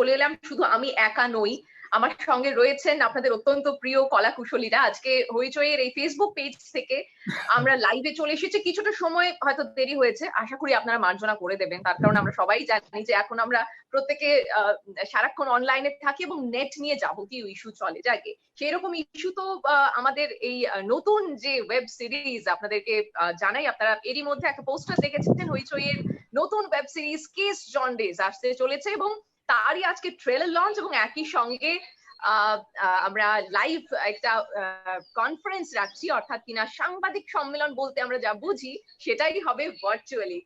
চলে এলাম, শুধু আমি একা নই, আমার সঙ্গে রয়েছেন আপনাদের অত্যন্ত প্রিয় কলা কুশলীরা। আজকে হইচইয়ের এই ফেসবুক পেজ থেকে আমরা লাইভে চলে এসেছি। কিছুটা সময় হয়তো দেরি হয়েছে, আশা করি আপনারা মার্জনা করে দেবেন, তার কারণ আমরা সবাই জানি যে এখন আমরা প্রত্যেকে সারাক্ষণ অনলাইনে থাকি এবং নেট নিয়ে যাবতীয় ইস্যু চলে। যাকে সেই রকম ইস্যু তো আমাদের এই নতুন যে ওয়েব সিরিজ আপনাদেরকে জানাই, আপনারা এরই মধ্যে একটা পোস্টার দেখেছেন, হইচইয়ের নতুন ওয়েব সিরিজ কেস জন্ডিস আসতে চলেছে এবং তারই আজকে ট্রেলার লঞ্চ এবং একই সঙ্গে আমরা লাইভ একটা কনফারেন্স রাখছি, অর্থাৎ কিনা সাংবাদিক সম্মেলন বলতে আমরা যা বুঝি সেটাই হবে ভার্চুয়ালি।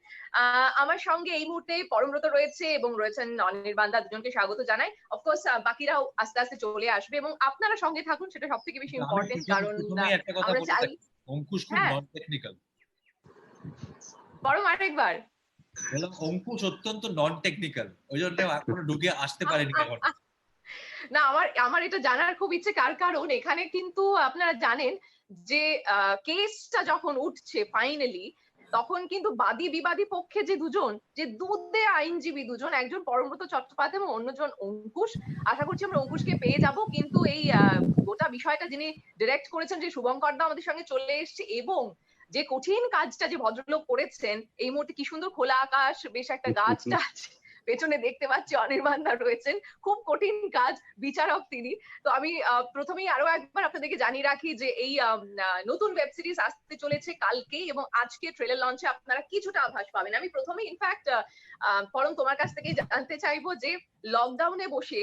আমার সঙ্গে এই মুহূর্তে পরমব্রত রয়েছে এবং রয়েছেন অনির্বাণ দা, দুজনকে স্বাগত জানাই। অফকোর্স বাকিরাও আস্তে আস্তে চলে আসবে এবং আপনারা সঙ্গে থাকুন, সেটা সব থেকে বেশি ইম্পর্টেন্ট, কারণ আমরা চাই অঙ্কুশ খুব নন টেকনিক্যাল। পরম আরেকবার বললাম অঙ্কুশ অত্যন্ত নন টেকনিক্যাল, ওই জন্য এখনো ঢুকে আসতে পারেনি এখন। না, আমার এটা জানার খুব ইচ্ছে, কারণ এখানে কিন্তু আপনারা জানেন যে কেসটা যখন উঠছে ফাইনালি, তখন কিন্তু বাদী বিবাদী পক্ষে যে দুজন, যে দুধে আইনজীবী দুজন, একজন পরমব্রত চট্টোপাধ্যায় এবং অন্যজন অঙ্কুশ। আশা করছি আমরা অঙ্কুশকে পেয়ে যাব, কিন্তু এই গোটা বিষয়টা যিনি ডিরেক্ট করেছেন যে শুভঙ্কর দা আমাদের সঙ্গে চলে এসেছে, এবং যে কঠিন কাজটা যে ভদ্রলোক করেছেন, এই মুহূর্তে কি সুন্দর খোলা আকাশ, বেশ একটা গাছটা আছে পেছনে দেখতে পাচ্ছি, অনির্বাণ দা রয়েছেন, খুব কঠিন কাজ, বিচারক তিনি। তো আমি প্রথমেই আরো একবার আপনাদেরকে জানিয়ে রাখি যে এই নতুন ওয়েব সিরিজ আসতে চলেছে কালকেই এবং আজকে ট্রেলার লঞ্চে আপনারা কিছুটা আভাস পাবেন। আমি প্রথমেই ইনফ্যাক্ট পরম তোমার কাছ থেকে জানতে চাইবো যে লকডাউনে বসে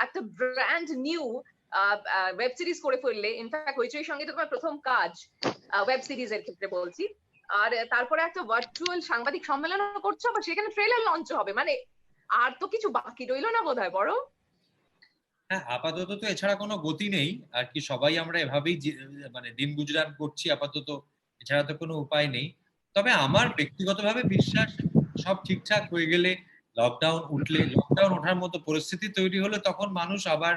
একটা ব্র্যান্ড নিউ ওয়েব সিরিজ করে ফেললে, ইনফ্যাক্ট হইচইয়ের সঙ্গে তো তোমার প্রথম কাজ ওয়েব সিরিজের ক্ষেত্রে বলছি, আর তারপরে একটা ভার্চুয়াল সাংবাদিক সম্মেলনও করছো, আবার সেখানে ট্রেলার লঞ্চ হবে, মানে আর তো কিছু বাকি রইলো না বোধহয় বড়। হ্যাঁ, আপাতত তো এছাড়া কোনো গতি নেই আর কি, সবাই আমরা এভাবেই মানে দিন গুজরান করছি আপাতত, এছাড়া তো কোনো উপায় নেই। তবে আমার ব্যক্তিগতভাবে বিশ্বাস সব ঠিকঠাক হয়ে গেলে, লকডাউন ওঠার মতো পরিস্থিতি তৈরি হলে তখন মানুষ আবার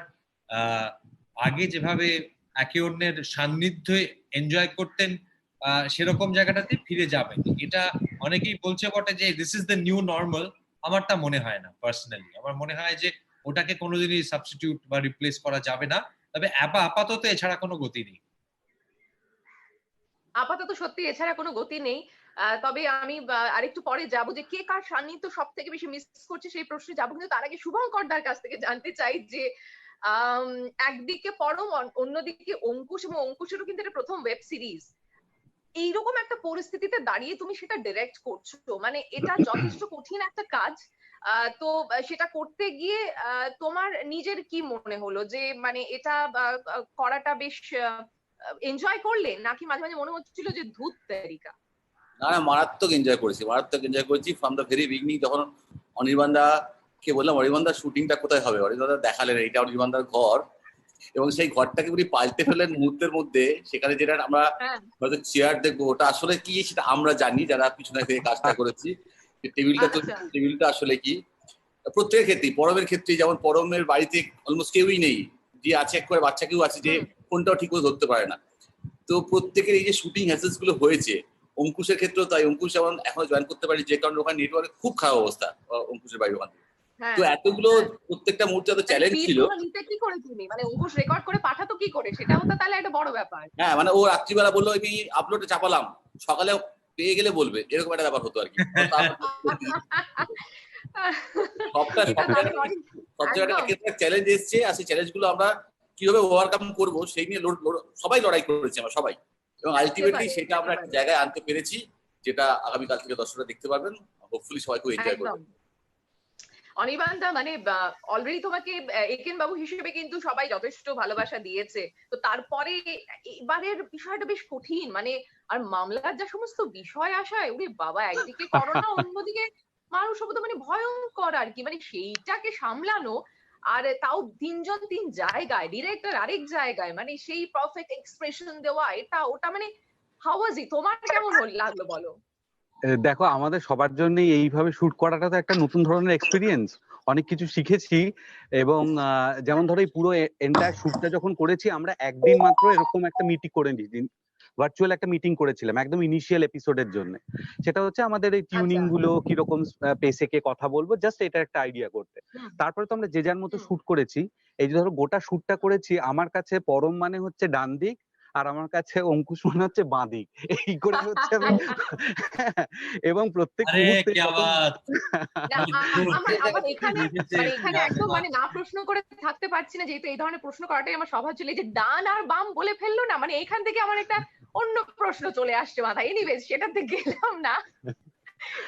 আগে যেভাবে একে অন্যের সান্নিধ্যে এনজয় করতেন সেরকম জায়গাটাতে ফিরে যাবেন। এটা অনেকেই বলছে বটে যে this is the new normal, আমার তা মনে হয় না। পার্সোনালি আমার মনে হয় যে ওটাকে কোনোদিনই সাবস্টিটিউট বা রিপ্লেস করা যাবে না। তবে আপাতত এছাড়া কোনো গতি নেই। আপাতত সত্যি এছাড়া কোনো গতি নেই। তবে আমি আরেকটু পরে যাব যে কে কার সান্নিধ্য সব থেকে বেশি মিস করছে সেই প্রশ্নে যাবো, কিন্তু তার আগে শুভঙ্কর দার কাছ থেকে জানতে চাই যে একদিকে পরম, অন্যদিকে অঙ্কুশ, এবং অঙ্কুশেরও কিন্তু এটা প্রথম ওয়েব সিরিজ। এইরকম একটা পরিস্থিতিতে দাঁড়িয়ে তুমি সেটা ডিরেক্ট করছো, মানে এটা যথেষ্ট কঠিন একটা কাজ। তো সেটা করতে গিয়ে তোমার নিজের কি মনে হলো, যে মানে এটা করাটা বেশ এনজয় করলে, নাকি মাঝে মাঝে মনে হচ্ছিল যে ধুত তারিকা? না, মারাত্মক এনজয় করেছি ফ্রম দ্য ভেরি বিগিনিং। যখন অনির্বাণদা কে বললাম অনির্বাণদা শুটিংটা কোথায় হবে, অনির্বাণদা দেখালেন এটা অনির্বাণদার ঘর, এবং সেই ঘরটাকে উনি পাল্টে ফেলেন মুহূর্তের মধ্যে। সেখানে যেটা আমরা হয়তো চেয়ার দেখবো, ওটা আসলে কি সেটা আমরা জানি যারা পিছনে থেকে কাজটা করেছি। টেবিলটা আসলে কি প্রত্যেকের ক্ষেত্রেই, পরমের ক্ষেত্রেই, যেমন পরমের বাড়িতে অলমোস্ট কেউই নেই, যে আছে এক করে বাচ্চা কেউ আছে যে ফোনটাও ঠিক করে ধরতে পারে না। তো প্রত্যেকের এই যে শুটিং হ্যাসেলস গুলো হয়েছে, অঙ্কুশের ক্ষেত্রেও তাই। অঙ্কুশ যেমন এখনো জয়েন করতে পারি যে কারণে ওখানে নেটওয়ার্কের খুব খারাপ অবস্থা অঙ্কুশের বাড়ির ওখানে। তো এতগুলো প্রত্যেকটা মুহূর্তে এত চ্যালেঞ্জ ছিল। কি করে তুমি, মানে অঙ্কুশ রেকর্ড করে পাঠাতো কি করে, সেটাও তো তাহলে একটা বড় ব্যাপার। হ্যাঁ, মানে ও রাত্রিবেলা বললো আমি আপলোডে চাপালাম, সকালে পেয়ে গেলে বলবে, এরকম একটা ব্যাপার হতো আর কি। সব জায়গায় চ্যালেঞ্জ এসছে, আর সেই চ্যালেঞ্জ গুলো আমরা কিভাবে ওভারকাম করবো সেই নিয়ে সবাই লড়াই করেছি আমরা সবাই, এবং আলটিমেটলি সেটা আমরা একটা জায়গায় আনতে পেরেছি, যেটা আগামীকাল থেকে দর্শকরা দেখতে পারবেন। হোপফুলি সবাই খুব এনজয় করবেন। অনির্বাণ দা, মানে অলরেডি তোমাকে একেন বাবু হিসেবে কিন্তু সবাই যথেষ্ট ভালোবাসা দিয়েছে, তো তারপরে এবারের বিষয়টা বেশ কঠিন, মানে আর মামলার যা সমস্ত বিষয় আসায়, ওরে বাবা, একদিকে করোনা, অন্যদিকে মানুষ মানে ভয়ঙ্কর আর কি, মানে সেইটাকে সামলানো, আর তাও তিনজন তিন জায়গায়, ডিরেক্টর আরেক জায়গায়, মানে সেই পারফেক্ট এক্সপ্রেশন দেওয়া, এটা ওটা, মানে হাউ ওয়াজ ইট? তোমার কেমন লাগলো বলো? দেখো, আমাদের সবার জন্য এইভাবে শুট করাটা তো একটা নতুন ধরনের এক্সপিরিয়েন্স, অনেক কিছু শিখেছি। এবং যেমন ধরো এই পুরো এন্টায়ার শুটটা যখন করেছি আমরা, একদিন মাত্র এরকম একটা মিটিং করে নিই, ভার্চুয়াল একটা মিটিং করেছিলাম একদম ইনিশিয়াল এপিসোডের জন্য। সেটা হচ্ছে আমাদের এই টিউনিং গুলো কিরকম পেসে কে কথা বলবো, জাস্ট এটা একটা আইডিয়া করতে। তারপরে তো আমরা যে যার মতো শুট করেছি। এই যে ধরো গোটা শুটটা করেছি, আমার কাছে পরম মানে হচ্ছে ডান দিক, আর আমার কাছে অঙ্কুশ মানে হচ্ছে বাঁ দিক, এই করে হচ্ছে আমি এবং প্রত্যেক আরে মুহূর্তে क्या बात আমার এখানে মানে এখানে একদম মানে না প্রশ্ন করে থাকতে পারছি না, যেহেতু এই ধরনের প্রশ্ন করাটাই আমার স্বভাব ছিল। এই যে ডান আর বাম বলে ফেললো না, মানে এখান থেকে আমার একটা অন্য প্রশ্ন চলে আসছে মাথায়। এনিওয়েজ সেটাতে গেলাম না,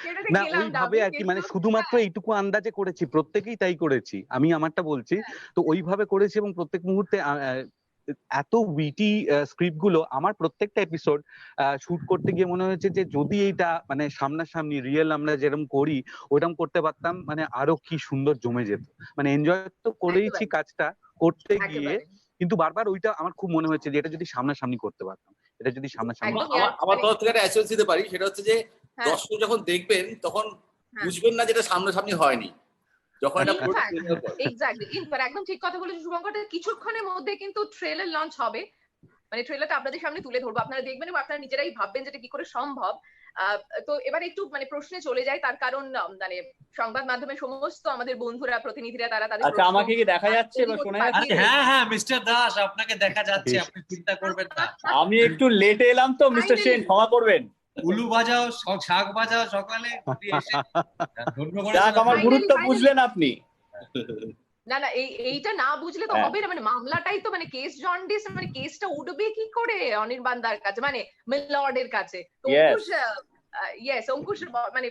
সেটাতে না গেলাম না ওইভাবে আর কি, মানে শুধুমাত্র এইটুকু আন্দাজে করেছি, প্রত্যেকেই তাই করেছি, আমি আমারটা বলছি। তো ওইভাবে করেছি এবং প্রত্যেক মুহূর্তে এত উইটি স্ক্রিপ্ট গুলো আমার প্রত্যেকটা এপিসোড শুট করতে গিয়ে মনে হয়েছে যে যদি এইটা মানে সামনাসামনি রিয়েল আমরা যেরকম করি ওরকম করতে পারতাম, মানে আরো কি সুন্দর জমে যেত। মানে এনজয় তো করেইছি কাজটা করতে গিয়ে, কিন্তু বারবার ওইটা আমার খুব মনে হয়েছে যে এটা যদি সামনাসামনি করতে পারতাম, এটা যদি সামনাসামনি। আমার তরফ থেকে একটা অ্যাসুরেন্স দিতে পারি, সেটা হচ্ছে যে দর্শক যখন দেখবেন তখন বুঝবেন না যেটা সামনাসামনি হয়নি, যখন এটা এক্স্যাক্টলি একদম ঠিক কথা বলেছো শুভঙ্কর। কিছুক্ষণের মধ্যে কিন্তু ট্রেলার লঞ্চ হবে, মানে ট্রেলারটা আপনাদের সামনে তুলে ধরবো, আপনারা দেখবেন এবং আপনারা নিজেরাই ভাববেন যেটা কি করে সম্ভব। তো এবার একটু মানে প্রশ্নে চলে যায়, তার কারণ মানে সংবাদ মাধ্যমে সমস্ত আমাদের বন্ধুরা প্রতিনিধিরা তারা তাদের আচ্ছা আমাকে কি দেখা যাচ্ছে বা শোনা যাচ্ছে? হ্যাঁ হ্যাঁ মিস্টার দাস আপনাকে দেখা যাচ্ছে, আপনি চিন্তা করবেন না। আমি একটু লেটে এলাম তো মিস্টার সেন, ক্ষমা করবেন। উলু বাজাও, শাক বাজাও সকালে ধন্যবাদ। আমার গুরুত্ব বুঝলেন আপনি? না না এইটা না বুঝলে তো হবে না, মানে মামলাটাই তো মানে কেস জন্ডিস, মানে কেসটা উঠবে কি করে অনির্বাণদার কাছে, মানে মিলর্ডের কাছে। তো অঙ্কুশ মানে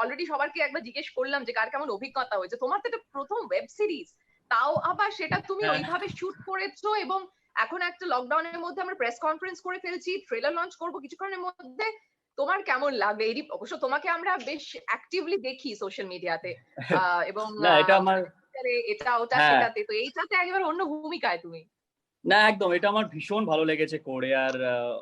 অলরেডি সবারকে একবার জিজ্ঞেস করলাম যে কার কেমন অভিজ্ঞতা হয়েছে। তোমার তো এটা প্রথম ওয়েব সিরিজ, তাও আবার সেটা তুমি ওইভাবে শুট করেছো, এবং এখন একটা লকডাউনের মধ্যে আমরা প্রেস কনফারেন্স করে ফেলছি, ট্রেলার লঞ্চ করবো কিছুক্ষণের মধ্যে। তোমার কেমন লাগবে? এই অবশ্য তোমাকে আমরা বেশ অ্যাক্টিভলি দেখি সোশ্যাল মিডিয়াতে এবং এটা আমার এটা ওটা সেটাতে, তো এইটাতে একেবারে অন্য ভূমিকায় তুমি। না একদম, এটা আমার ভীষণ ভালো লেগেছে করে, আর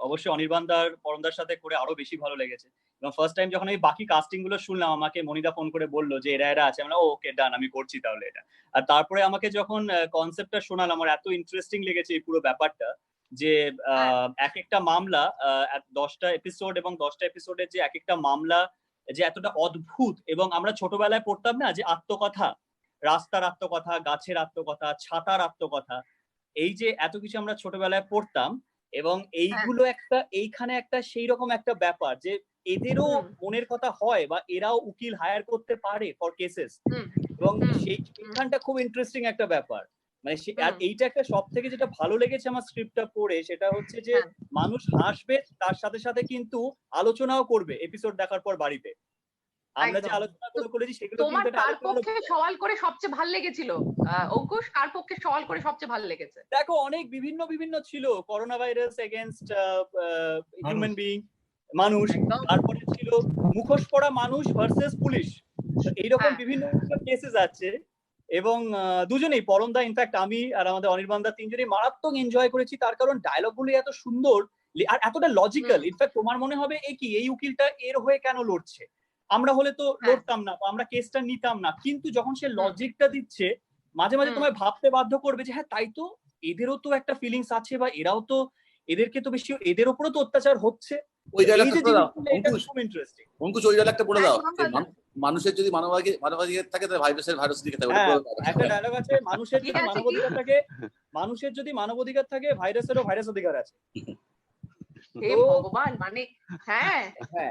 অবশ্যই অনির্বাণদার পরমদার সাথে করে আরো বেশি ভালো লেগেছে। এবং ফার্স্ট টাইম যখন আমি বাকি কাস্টিং গুলো শুনলাম, আমাকে মনিদা ফোন করে বললো যে এরা এরা আছে, আমরা ওকে ডান, আমি করছি তাহলে এটা। আর তারপরে আমাকে যখন কনসেপ্টটা শোনাল, আমার এত ইন্টারেস্টিং লেগেছে এই পুরো ব্যাপারটা, যে এক একটা মামলা 10টা এপিসোড, এবং 10টা এপিসোডের যে এক একটা মামলা যে এতটা অদ্ভুত। এবং আমরা ছোটবেলায় পড়তাম না যে আত্মকথা, রাস্তার আত্মকথা, গাছের আত্মকথা, ছাতার আত্মকথা, এই যে এত কিছু আমরা ছোটবেলায় পড়তাম, এবং এইগুলো একটা এইখানে একটা সেই রকম একটা ব্যাপার যে এদেরও মনের কথা হয় বা এরাও উকিল হায়ার করতে পারে ফর কেসেস, এবং সেইখানটা খুব ইন্টারেস্টিং একটা ব্যাপার। মানে আর এইটা একটা সব থেকে যেটা ভালো লেগেছে আমার স্ক্রিপ্টটা পড়ে, সেটা হচ্ছে যে মানুষ হাসবে, তার সাথে সাথে কিন্তু আলোচনাও করবে এপিসোড দেখার পর বাড়িতে। আমরা যে আলোচনাগুলো করেছি সেগুলো তোমার কার পক্ষে সওয়াল করে সবচেয়ে ভালো লেগেছিল অঙ্কুশ? কার পক্ষে সওয়াল করে সবচেয়ে ভালো লেগেছে? দেখো অনেক বিভিন্ন ছিল, corona virus against human being, মানুষ, তারপরে ছিল মুখোশ পরা মানুষ ভার্সেস পুলিশ, এইরকম বিভিন্ন কেসেস আছে। এবং দুজনেই পরমদা, ইনফ্যাক্ট আমি আর আমাদের অনির্বাণদা তিনজনেই মারাত্মক এনজয় করেছি, তার কারণ ডায়লগ গুলো এত সুন্দর আর এতটা লজিক্যাল। ইনফ্যাক্ট তোমার মনে হবে এই উকিলটা এর হয়ে কেন লড়ছে, আমরা হলে তো লড়তাম না, আমরা কেসটা নিতাম না, কিন্তু যখন সে লজিকটা দিচ্ছে মাঝে মাঝে তোমায় ভাবতে বাধ্য করবে যে হ্যাঁ তাই তো, এদেরও তো একটা ফিলিংস আছে, বা এরাও তো, এদেরকে তো বেশি, এদের উপরও তো অত্যাচার হচ্ছে। ওই ডায়লগটা খুব ইন্টারেস্টিং। অঙ্কুশ ওই ডায়লগটা বলে দাও, মানুষের যদি মানবাধিকার থাকে তাহলে ভাইরাসের ভাইরাস দিকে থাকে। একটা ডায়লগ আছে, মানুষের যদি মানবাধিকার থাকে, মানুষের যদি মানবাধিকার থাকে, ভাইরাসেরও ভাইরাস অধিকার আছে। হে ভগবান, মানে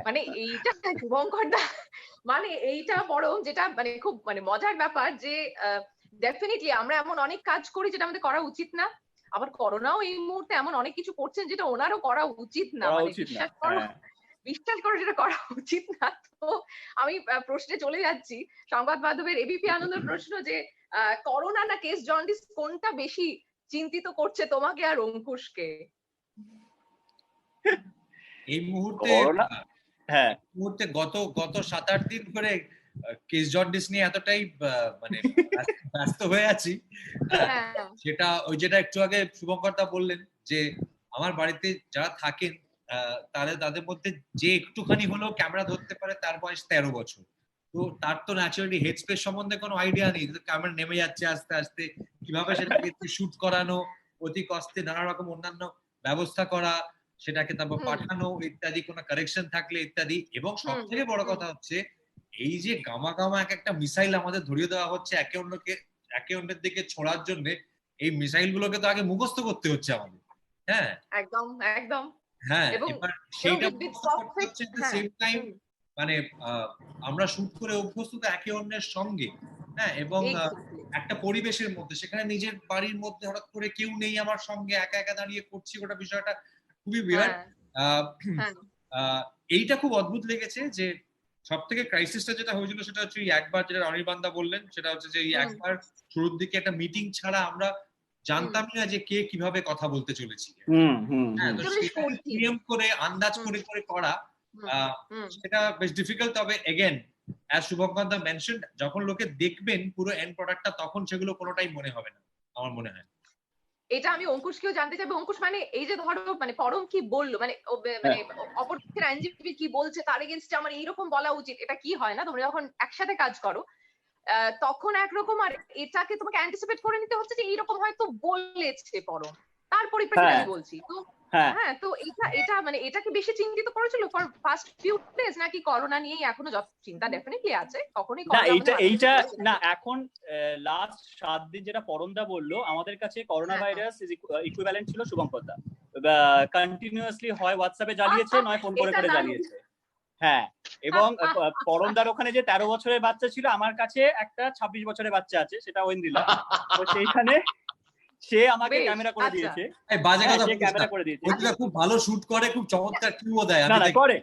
মানে এইটা শুভঙ্কর দা, মানে এইটা বরং যেটা মানে খুব মানে মজার ব্যাপার যে ডেফিনেটলি আমরা এমন অনেক কাজ করি যেটা আমাদের করা উচিত না, আবার করোনাও এই মুহূর্তে এমন অনেক কিছু করছেন যেটা ওনারও করা উচিত না, মানে বিশ্বাস করো যেটা করা উচিত না। তো আমি প্রশ্নে চলে যাচ্ছি, সংবাদ মাধ্যমের এবিপি আনন্দের প্রশ্ন যে করোনা না কেস জন্ডিস কোনটা বেশি চিন্তিত করছে তোমাকে আর অঙ্কুশকে এই মুহূর্তে? গত 7-8 দিন ধরে কেস জন্ডিস নিয়ে এতটাই মানে ব্যস্ত হয়ে আছি, সেটা ওই যেটা একটু আগে শুভঙ্করদা বললেন যে আমার বাড়িতে যারা থাকেন তাদের মধ্যে যে একটুখানি হলেও ক্যামেরা ধরতে পারে তার বয়স 13 বছর। তো তার তো ন্যাচারালি হেডস্পেস সম্বন্ধে কোনো আইডিয়া নেই, ক্যামেরা নেমে যাচ্ছে আস্তে আস্তে, কিভাবে সেটাকে শুট করানো, অতি কষ্টে নানা রকম অন্যান্য ব্যবস্থা করা, সেটাকে তারপর পাঠানো ইত্যাদি, কোনো কারেকশন থাকলে ইত্যাদি। এবং সব থেকে বড় কথা হচ্ছে এই যে গামা গামা এক একটা মিসাইল আমাদের ধরিয়ে দেওয়া হচ্ছে একে অন্যের দিকে ছোড়ার জন্য, এই মিসাইল গুলোকে তো আগে মুখস্থ করতে হচ্ছে আমাদের। হ্যাঁ একদম একদম। হ্যাঁ, এবং এবার সেইটা পারফেক্ট সেম টাইম মানে আমরা শুট করে অভ্যস্ত তো একে অন্যের সঙ্গে। হ্যাঁ, এবং একটা পরিবেশের মধ্যে, সেখানে নিজের বাড়ির মধ্যে হঠাৎ করে কেউ নেই আমার সঙ্গে, একা একা দাঁড়িয়ে করছি, ওটা বিষয়টা খুবই বিরাট। এইটা খুব অদ্ভুত লেগেছে যে সব থেকে ক্রাইসিসটা যেটা হয়েছিল সেটা হচ্ছে একবার যেটা অনির্বাণদা বললেন, সেটা হচ্ছে যে একবার শুরুর দিকে একটা মিটিং ছাড়া আমরা জানতামই না যে কে কিভাবে কথা বলতে চলেছি। হ্যাঁ, তো নিয়ম করে আন্দাজ করে করে করা সেটা বেশ ডিফিকাল্ট। তবে এগেন অ্যাজ শুভঙ্করদা মেনশনড, যখন লোকে দেখবেন পুরো এন্ড প্রোডাক্টটা তখন সেগুলো কোনোটাই মনে হবে না আমার মনে হয়। এটা আমি অঙ্কুশকেও জানতে চাইবো। অঙ্কুশ, মানে এই যে ধরো মানে পরম কি বললো, মানে অপরপক্ষের আইনজীবী কি বলছে তার এগেইনস্টে আমার এইরকম বলা উচিত, এটা কি হয় না তোমরা যখন একসাথে কাজ করো তখন একরকম, আর এটাকে তোমাকে অ্যান্টিসিপেট করে নিতে হচ্ছে যে এইরকম হয়তো বলেছে পরম, তার পরিপ্রেক্ষিতে আমি বলছি। তো হ্যাঁ, তো এটা মানে এটাকে বেশি চিন্তিত করেছিল ফর ফার্স্ট ফিউ ডেজ, নাকি করোনা নিয়েই এখনো যত চিন্তা ডেফিনেটলি আছে কখনোই না? এইটা না, এখন লাস্ট 7 দিন যেটা পরমদা বললো, আমাদের কাছে করোনা ভাইরাস ইকুইভ্যালেন্ট ছিল শুভঙ্করদা। কন্টিনিউয়াসলি হয় হোয়াটসঅ্যাপে জ্বালিয়েছে, নয় ফোন করে করে জ্বালিয়েছে। হ্যাঁ, এবং পরমদার ওখানে যে 13 বছরের বাচ্চা ছিল, আমার কাছে একটা 26 বছরের বাচ্চা আছে, সেটা ঐন্দ্রিলা। তো সেইখানে সে আমাকে ক্যামেরা করে দিয়েছে। এই বাজে কথা সে ক্যামেরা করে দিয়েছে। ঐন্দ্রিলা খুব ভালো শুট করে, খুব চমৎকার কিউও দেয়। না করে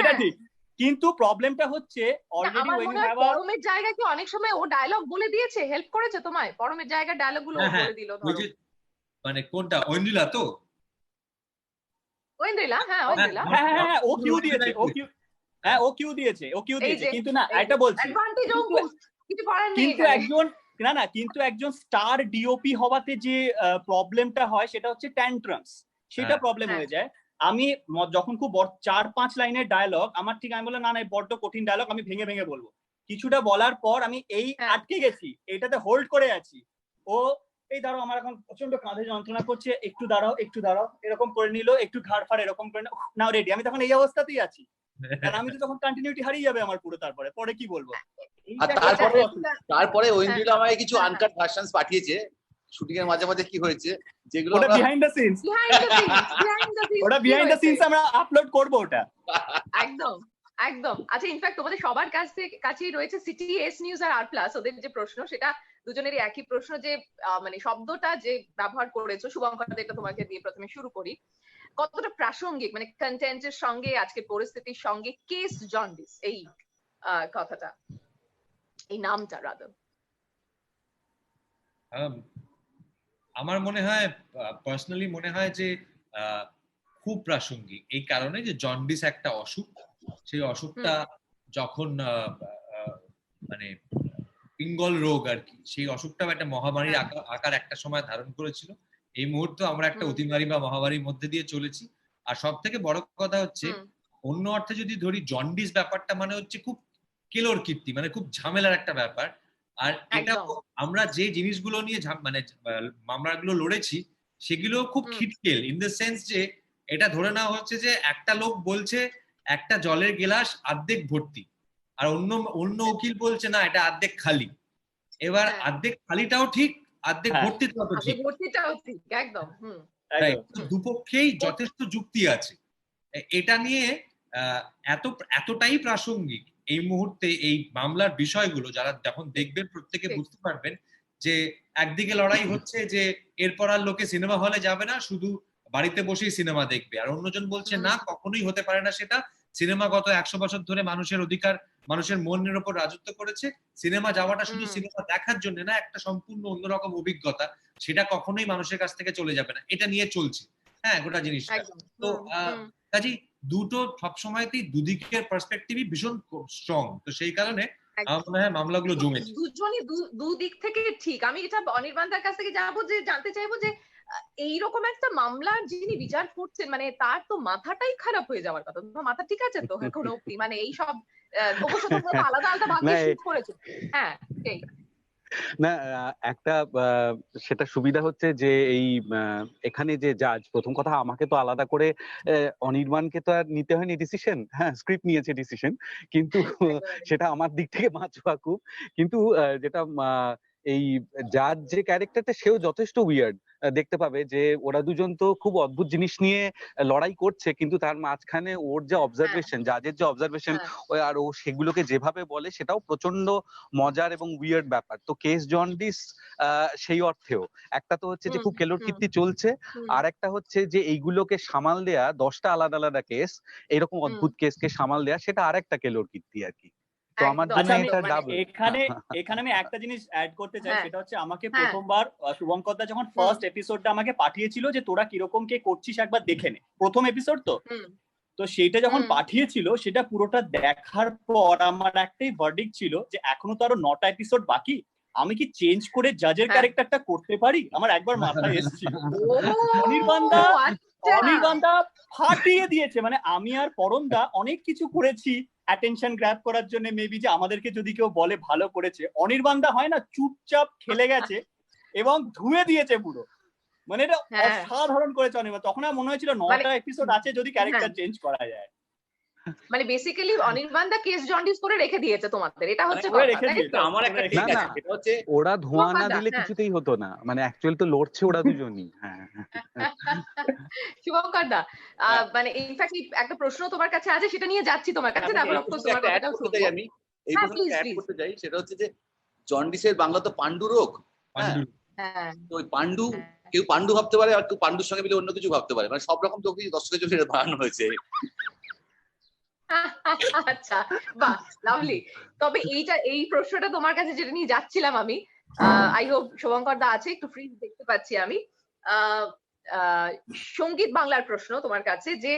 এটা ঠিক, কিন্তু প্রবলেমটা হচ্ছে অলরেডি ওয়েন ইউ হ্যাভ পরমের জায়গায় কি অনেক সময় ও ডায়লগ বলে দিয়েছে, হেল্প করেছে তোমায় পরমের জায়গায় ডায়লগ গুলো বলে দিল। মানে কোনটা ঐন্দ্রিলা? তো ঐন্দ্রিলা, হ্যাঁ ঐন্দ্রিলা, হ্যাঁ ও কিউ দিয়েছে, ও কিউ দিয়েছে, কিন্তু না এটা বলছি, কিছু করার নেই। কিন্তু একজন কিন্তু একজন স্টার ডিওপি হওয়াতে যে প্রবলেমটা হয় সেটা হচ্ছে ট্যান্ট্রামস, সেটা প্রবলেম হয়ে যায়। আমি যখন খুব 4-5 লাইনের ডায়লগ আমার ঠিক, আমি বললাম না বড্ড কঠিন ডায়লগ, আমি ভেঙে ভেঙে বলবো। কিছুটা বলার পর আমি এই আটকে গেছি, এটাতে হোল্ড করে আছি। ও এই দাঁড়াও, আমার এখন প্রচন্ড কাঁধে যন্ত্রণা করছে, একটু দাঁড়াও এরকম করে নিল, একটু ঘাড় ফাড় এরকম করে নাও, রেডি। আমি তখন এই অবস্থাতেই আছি, কারণ আমি তো তখন কন্টিনিউটি হারিয়ে যাবে আমার পুরো। পরে কি বলবো? তারপরে ঐন্দ্রিলা আমাকে কিছু আনকাট ভার্সনস পাঠিয়েছে শুটিং এর মাঝে মাঝে কি হয়েছে, যেগুলো ওটা বিহাইন্ড দ্য সিনস, ওটা বিহাইন্ড দ্য সিনস আমরা আপলোড করব ওটা। একদম একদম। আচ্ছা, ইনফ্যাক্ট তোমাদের সবার কাছেই রয়েছে সিটি এস নিউজ আর আর প্লাস, ওদের যে প্রশ্ন সেটা দুজনেরই একই প্রশ্ন, যে মানে শব্দটা যে ব্যবহার করেছো শুভঙ্কর, এটা তোমাকে দিয়ে প্রথমে শুরু করি। কতটা প্রাসঙ্গিক মানে কন্টেন্টের সঙ্গে, আজকের পরিস্থিতির সঙ্গে কেস জন্ডিস, এই কথাটা, এই নামটা রাদর? আমার মনে হয়, পার্সোনালি মনে হয় যে খুব প্রাসঙ্গিক, এই কারণে যে জন্ডিস একটা অসুখ। সেই অসুখটা যখন মানে পিঙ্গল রোগ আর কি, সেই অসুখটাও একটা মহামারীর আকার একটা সময় ধারণ করেছিল। এই মুহূর্তে আমরা একটা অতিমারী বা মহামারীর মধ্যে দিয়ে চলেছি। আর সব থেকে বড় কথা হচ্ছে, অন্য অর্থে যদি ধরি, জন্ডিস ব্যাপারটা মানে হচ্ছে খুব কেলোর কীর্তি, মানে খুব ঝামেলার একটা ব্যাপার। আর এটা আমরা যে জিনিসগুলো নিয়ে মানে মামলাগুলো লড়েছি, সেগুলো খুব খিটকেল, ইন দ্য সেন্স যে এটা ধরে নেওয়া হচ্ছে যে একটা লোক বলছে একটা জলের গ্লাস অর্ধেক ভর্তি, আর অন্য উকিল বলছে না এটা অর্ধেক খালি। এবার অর্ধেক খালিটাও ঠিক, অর্ধেক ভর্তিটাও ঠিক, একদম। দুপক্ষেই যথেষ্ট যুক্তি আছে। এটা নিয়ে এতটাই প্রাসঙ্গিক এই মুহূর্তে এই মামলার বিষয়গুলো, যারা যখন দেখবেন প্রত্যেকে বুঝতে পারবেন যে একদিকে লড়াই হচ্ছে যে এরপর আর লোকে সিনেমা হলে যাবে না, শুধু বাড়িতে বসেই সিনেমা দেখবে, আর অন্যজন বলছে না, কখনোই হতে পারে না সেটা। সিনেমা গত 100 বছর ধরে মানুষের অধিকার, মানুষের মনের উপর রাজত্ব করেছে। সিনেমা যাওয়াটা শুধু সিনেমা দেখার জন্য না, একটা সম্পূর্ণ অন্যরকম অভিজ্ঞতা, সেটা কখনোই মানুষের কাছ থেকে চলে যাবে না। এটা নিয়ে চলছে গোটা জিনিসটা। তো কাজেই দুটো সবসময়তেই দুদিকের পার্সপেক্টিভই ভীষণ স্ট্রং। তো সেই কারণে আমার মনে হয় মামলাগুলো জমেছে। দুজনই দুদিক থেকে ঠিক। আমি এটা অনির্বাণদার কাছ থেকে জানতে চাইবো যে এইরকম একটা মামলার যিনি বিচার করছেন, মানে তার তো মাথাটাই খারাপ হয়ে যাওয়ার কথা। মাথা ঠিক আছে তো এখনো অব্দি? মানে এই সব অবশ্য আলাদা আলাদা ভাগে শুট করেছে। হ্যাঁ, না একটা সেটা সুবিধা হচ্ছে যে এই এখানে যে জাজ, প্রথম কথা আমাকে তো আলাদা করে অনির্বাণকে তো আর নিতে হয়নি ডিসিশন, হ্যাঁ স্ক্রিপ্ট নিয়েছে ডিসিশন, কিন্তু সেটা আমার দিক থেকে মাঝবা খুব। কিন্তু যেটা এই জাজ যে ক্যারেক্টারটা সেও যথেষ্ট উইয়ার্ড, দেখতে পাবে যে ওরা দুজন তো খুব অদ্ভুত জিনিস নিয়ে লড়াই করছে, কিন্তু তার মাঝখানে ওর যে অবজারভেশন, জাজের যে অবজারভেশন আর ও সেগুলোকে যেভাবে বলে সেটাও প্রচন্ড মজার এবং উইয়ার্ড ব্যাপার। তো কেস জন্ডিস সেই অর্থেও একটা তো হচ্ছে যে খুব কেলোর কীর্তি চলছে, আর একটা হচ্ছে যে এইগুলোকে সামাল দেয়া 10টা আলাদা আলাদা কেস, এরকম অদ্ভুত কেসকে সামাল দেয়া, সেটা আর একটা কেলোর কীর্তি আর কি। তো আমার জন্য এটা ডাবল। এখানে আমি একটা জিনিস অ্যাড করতে চাই, সেটা হচ্ছে আমাকে প্রথমবার শুভঙ্কর দা যখন ফার্স্ট এপিসোডটা আমাকে পাঠিয়েছিল যে তোরা কিরকম কে করছিস একবার দেখে নে, প্রথম এপিসোড তো সেইটা যখন পাঠিয়েছিল সেটা পুরোটা দেখার পর আমার একটাই ভার্ডিক্ট ছিল যে এখনো তো আরো 9টা এপিসোড বাকি, আমি কি চেঞ্জ করে জাজের ক্যারেক্টারটা করতে পারি? আমার একবার মাথায় এসেছিল। অনির্বাণ দা ফাটিয়ে দিয়েছে, মানে আমি আর পরম দা অনেক কিছু করেছি অ্যাটেনশন গ্র্যাব করার জন্য, মেবি যে আমাদেরকে যদি কেউ বলে ভালো করেছে, অনির্বাণ দা হয় না চুপচাপ খেলে গেছে এবং ধুয়ে দিয়েছে পুরো, মানে এটা অসাধারণ করেছে অনির্বাণ। তখন আমার মনে হয়েছিল 9টা এপিসোড আছে যদি ক্যারেক্টার চেঞ্জ করা যায়। মানে বেসিক্যালি অনির্বাণ দা কেস জন্ডিস করে রেখে দিয়েছে তোমাদের, এটা হচ্ছে আমার একটা ঠিক আছে, এটা হচ্ছে ওরা ধোঁয়া না দিলে কিছুতেই হতো না, মানে অ্যাকচুয়ালি তো লড়ছে ওরা দুজনই। হ্যাঁ শুভঙ্কর দা, মানে ইনফ্যাক্ট একটা প্রশ্ন তোমার কাছে আছে, সেটা নিয়ে যাচ্ছি তোমার কাছে, তারপর তোমার কথাটাও শুনবো আমি। এই প্রশ্নটা অ্যাড করতে চাই, সেটা হচ্ছে যে জন্ডিসের বাংলা তো পান্ডু রোগ। হ্যাঁ, তো ওই পান্ডু, কেউ পান্ডু ভাবতে পারে আর কেউ পান্ডুর সঙ্গে মিলে অন্য কিছু ভাবতে পারে, মানে সব রকম তোকে দর্শকের জন্য বানানো হয়েছে। আচ্ছা, বাহ, লাভলি। তবে এই প্রশ্নটা তোমার কাছে যেটা নিয়ে যাচ্ছিলাম আমি, আই হোপ শুভঙ্কর দা আছে, একটু ফ্রি দেখতে পাচ্ছি আমি। সঙ্গীত বাংলার প্রশ্ন তোমার কাছে, যে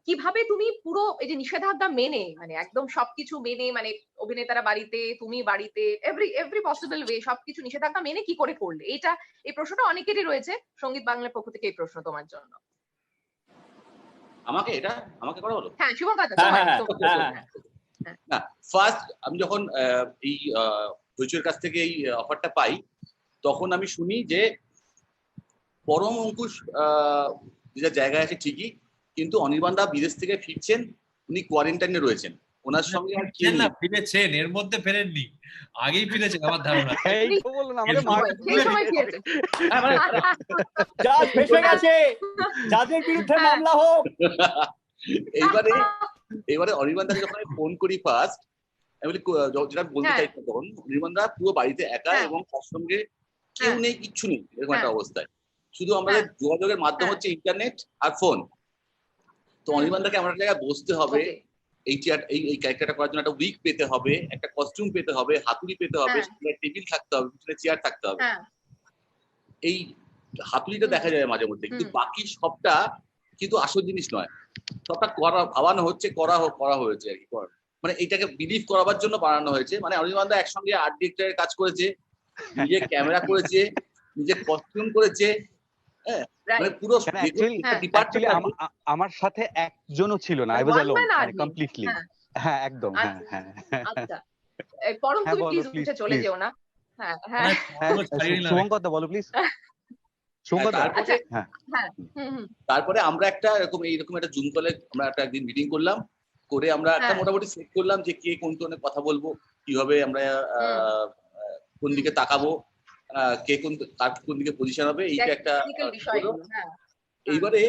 কিভাবে তুমি পুরো এই যে নিষেধাজ্ঞা মেনে, মানে একদম সবকিছু মেনে, মানে অভিনেতারা বাড়িতে, তুমি বাড়িতে, এভরি পসিবল ওয়ে সবকিছু নিষেধাজ্ঞা মেনে কি করে করলে? এই প্রশ্নটা অনেকেরই রয়েছে, সঙ্গীত বাংলার পক্ষ থেকে এই প্রশ্ন তোমার জন্য। আমাকে করা হলো? হ্যাঁ শুভঙ্কর দা। না, ফার্স্ট আমি যখন এই হইচইয়ের কাছ থেকে এই অফারটা পাই, তখন আমি শুনি যে পরম অঙ্কুশ যে জায়গায় আছে ঠিকই, কিন্তু অনির্বাণ দা বিদেশ থেকে ফিরছেন, উনি কোয়ারেন্টাইনে রয়েছেন, ওনার সঙ্গে আর কি না ফিরেছেন, এর মধ্যে ফেরেননি, আগেই ফিরেছেন আমার ধারণা। এই তো বলুন আমাদের জাজ ফেসে গেছে, জাজের বিরুদ্ধে মামলা হোক। এইবারে অনির্বাণ দাকে যখন আমি ফোন করি ফার্স্ট, আমি বলি যেটা বলতে চাইছি, তখন অনির্বাণ দা পুরো বাড়িতে একা এবং তার সঙ্গে কেউ নেই, কিচ্ছু নেই, এরকম একটা অবস্থায়। শুধু আমাদের যোগাযোগের মাধ্যম হচ্ছে ইন্টারনেট আর ফোন। তো অনির্বাণ দাকে আমার একটা জায়গায় বসতে হবে, এই ক্যারেক্টারটা করার জন্য একটা উইক পেতে হবে, একটা কস্টিউম পেতে হবে, হাতুড়ি পেতে হবে, টেবিল থাকতে হবে, চেয়ার থাকতে হবে। এই হাতুড়িটা দেখা যায় মাঝে মধ্যে, কিন্তু বাকি সবটা কিন্তু আসল জিনিস নয়, সবটা ভাবানো হচ্ছে, করা হয়েছে আর কি, মানে এইটাকে বিলিভ করাবার জন্য বানানো হয়েছে। মানে অনির্বাণ দা একসঙ্গে আর্ট ডিরেক্টরের কাজ করেছে, নিজে ক্যামেরা করেছে, নিজে কস্টিউম করেছে, মানে পুরো আমার সাথে একজনও ছিল না, আই ওয়াজ অ্যালোন কমপ্লিটলি। হ্যাঁ একদম। হ্যাঁ আচ্ছা, পরম তুমি প্লিজ উঠে চলে যেও না। হ্যাঁ শুভঙ্কর দা বলো প্লিজ। তারপরে আমরা এইরকম একটা জুম কলে আমরা একদিন মিটিং করলাম, করে আমরা একটা মোটামুটি সেট করলাম যে কে কোন টোনে কথা বলবো, কিভাবে আমরা কোন দিকে তাকাবো, কে কোন দিকে পজিশন হবে, এইটা একটা। এইবারে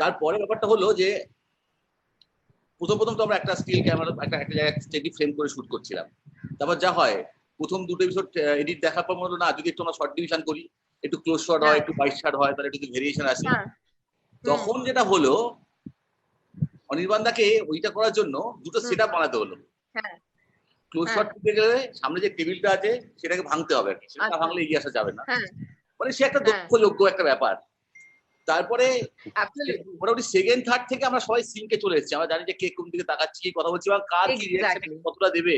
তারপরে ব্যাপারটা হলো যে প্রথম তো আমরা একটা স্টিল ক্যামেরা একটা জায়গায় স্টেডি ফ্রেম করে শুট করছিলাম। তারপর যা হয়, প্রথম 2টো এপিসোড এডিট দেখার পর মনে না, যদি একটু আমরা শর্ট ডিভিশন করি, একটু ক্লোজ শট হয়, একটু বাইট শট হয়, তাহলে একটু ভেরিয়েশন আসে। তখন যেটা হলো, অনির্বাণ দাকে ওইটা করার জন্য 2টো সেটআপ বানাতে হলো। ক্লোজ শট দিতে গেলে সামনে যে টেবিলটা আছে সেটাকে ভাঙতে হবে, সেটা ভাঙলে এগিয়ে আসা যাবে না, মানে সে একটা দক্ষযোগ্য একটা ব্যাপার। তারপরে মোটামুটি সেকেন্ড থার্ড থেকে আমরা সবাই সিঙ্কে চলে এসেছি, আমরা জানি যে কে কোন দিকে তাকাচ্ছি, কি কথা বলছি, এবং কার কি রিঅ্যাকশন কতটা দেবে।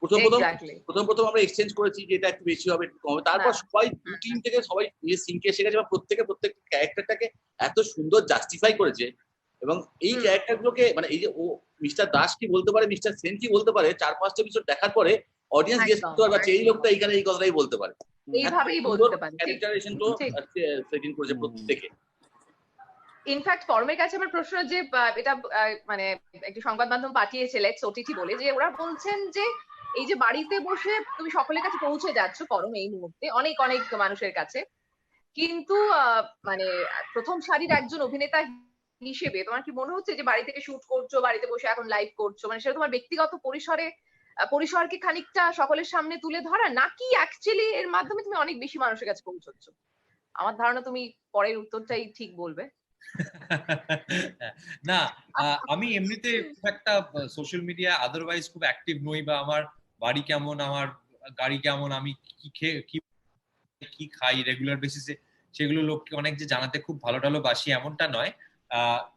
প্রথম আমরা এক্সচেঞ্জ করেছি যে এটা একটু বেশি হবে, একটু কম হবে। তারপর সবাই টিম থেকে সবাই নিজের সিঙ্কে এসে গেছে, এবং প্রত্যেক ক্যারেক্টারটাকে এত সুন্দর জাস্টিফাই করেছে। এবং এই ক্যারেক্টার গুলোকে, মানে এই যে ও মিস্টার দাস কি বলতে পারে, মিস্টার সেন কি বলতে পারে, 4-5টা এপিসোড দেখার পরে অডিয়েন্স গেস করতে পারবে এই লোকটা এখানে এই কথাটাই বলতে পারে, এইভাবেই বলতে পারে। ক্যারেক্টারাইজেশন তো সেটিং করেছে প্রত্যেকে। ইনফ্যাক্ট ফর্মের কাছে আমার প্রশ্ন যে এটা মানে একটি সংবাদ মাধ্যম পাঠিয়েছে লেক্স ওটিটি বলে, যে ওরা বলছেন যে এই যে বাড়িতে বসে তুমি সকলের কাছে পৌঁছে যাচ্ছ পরম এই মুহূর্তে অনেক অনেক মানুষের কাছে, কিন্তু মানে প্রথম সারির একজন অভিনেতা হিসেবে তোমার কি মনে হচ্ছে যে বাড়ি থেকে শুট করছো, বাড়িতে বসে এখন লাইভ করছো, মানে সেটা তোমার ব্যক্তিগত পরিসরকে খানিকটা সকলের সামনে তুলে ধরা, নাকি অ্যাকচুয়ালি এর মাধ্যমে তুমি অনেক বেশি মানুষের কাছে পৌঁছচ্ছ? আমার ধারণা তুমি পরের উত্তরটাই ঠিক বলবে। না, আমি এমনিতে খুব একটা সোশ্যাল মিডিয়া আদারওয়াইজ খুব অ্যাক্টিভ নই, বা আমার বাড়ি কেমন, আমার গাড়ি কেমন, আমি কি খাই রেগুলার বেসিসে, সেগুলো লোককে অনেক যে জানাতে খুব ভালোবাসি এমনটা নয়।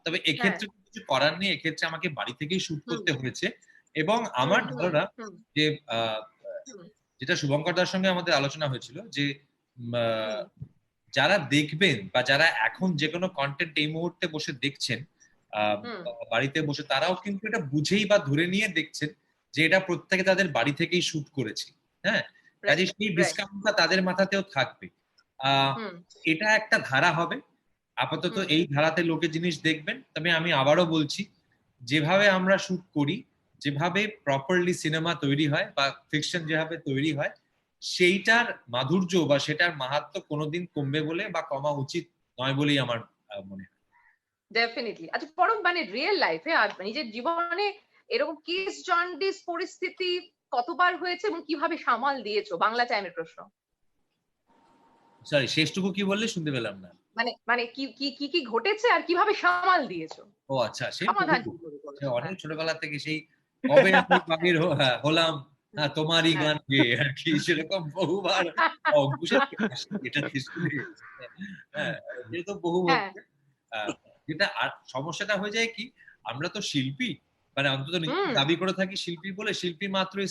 তবে এক্ষেত্রে কিছু করার নেই, এক্ষেত্রে আমাকে বাড়ি থেকেই শুট করতে হয়েছে। এবং আমার ধারণা যে যেটা শুভঙ্কর দার সঙ্গে আমাদের আলোচনা হয়েছিল, যে যারা দেখবেন বা যারা এখন যে কোনো কন্টেন্ট এই মুহূর্তে বসে দেখছেন বাড়িতে বসে, তারাও কিন্তু এটা বুঝেই বা ধরে নিয়ে দেখছেন যে এটা প্রত্যেকে তাদের বাড়ি থেকেই শুট করেছে। হ্যাঁ, কাজে সেই ডিসকাউন্টটা তাদের মাথাতেও থাকবে। এটা একটা ধারা হবে আপাতত, এই ধারাতে লোকে জিনিস দেখবেন। তবে আমি আবারও বলছি, যেভাবে আমরা শুট করি, যেভাবে প্রপারলি সিনেমা তৈরি হয় বা ফিকশন যেভাবে তৈরি হয়, সেইটার মাধুর্য বা সেটার মাহাত্ম্য কোনোদিন কমবে বলে বা কমা উচিত নয় বলেই আমার মনে হয়। ডেফিনেটলি। আচ্ছা পরম, মানে রিয়েল লাইফে আর নিজের জীবনে এরকম কেস জন্ডিস পরিস্থিতি কতবার হয়েছে এবং কিভাবে সামাল দিয়েছো? বাংলা টাইমের প্রশ্ন। সরি, শেষটুকু কি বললে শুনতে পেলাম না। মানে কি ঘটেছে আর কিভাবে সামাল দিয়েছো? ও আচ্ছা, সেই অনেক ছোটবেলা থেকে, সেই কবে আমি বাবির হলাম তোমারই গান গেয়ে আর কি, সেরকম বহুবার এটা তো বহু যেটা। আর সমস্যাটা হয়ে যায় কি, আমরা তো শিল্পী, মানে অন্তত দাবি করে থাকি শিল্পী বলে, শিল্পী মাত্রই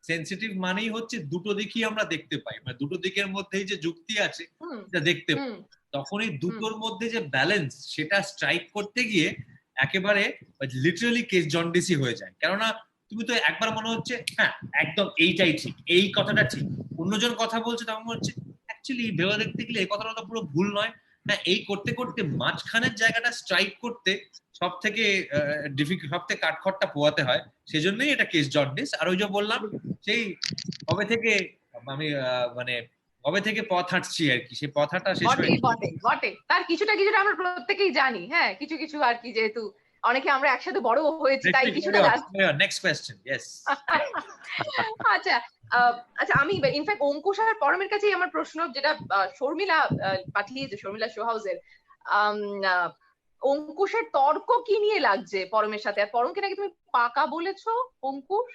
সেন্সিটিভ মানেই হচ্ছে দুটো দিকই আমরা দেখতে পাই, মানে দুটো দিকের মধ্যেই যে যুক্তি আছে সেটা দেখতে পাই। তখন এই দুটোর মধ্যে যে ব্যালেন্স, সেটা স্ট্রাইক করতে গিয়ে একেবারে লিটারালি কেস জন্ডিসই হয়ে যায়। কেননা তুমি তো একবার মনে হচ্ছে হ্যাঁ একদম এইটাই ঠিক, এই কথাটা ঠিক, অন্যজন কথা বলছে তখন মনে হচ্ছে অ্যাকচুয়ালি ভেবে দেখতে গেলে এই কথাটা তো পুরো ভুল নয়। হ্যাঁ, এই করতে করতে মাঝখানের জায়গাটা স্ট্রাইক করতে সব থেকে ডিফিকাল্ট, সব থেকে কাঠখড়টা পোয়াতে হয়। সেজন্যই এটা কেস জন্ডিস। আর ওই যে বললাম, সেই কবে থেকে আমি মানে কবে থেকে পথ হাঁটছি আর কি, সেই পথ হাঁটা শেষ হয়ে বটে। তার কিছুটা আমরা প্রত্যেকেই জানি। হ্যাঁ, কিছু আর কি, যেহেতু অনেকে আমরা একসাথে বড় হয়েছি তাই কিছুটা জানি। Next question. ইয়েস। আচ্ছা আমি ইনফ্যাক্ট অঙ্কুশ আর পরমের কাছেই আমার প্রশ্ন, যেটা শর্মিলা পাঠিয়েছে, শর্মিলা শো হাউসের। অঙ্কুশের তর্ক কি নিয়ে লাগছে পরমের সাথে? আর পরমকে নাকি তুমি পাকা বলেছো অঙ্কুশ?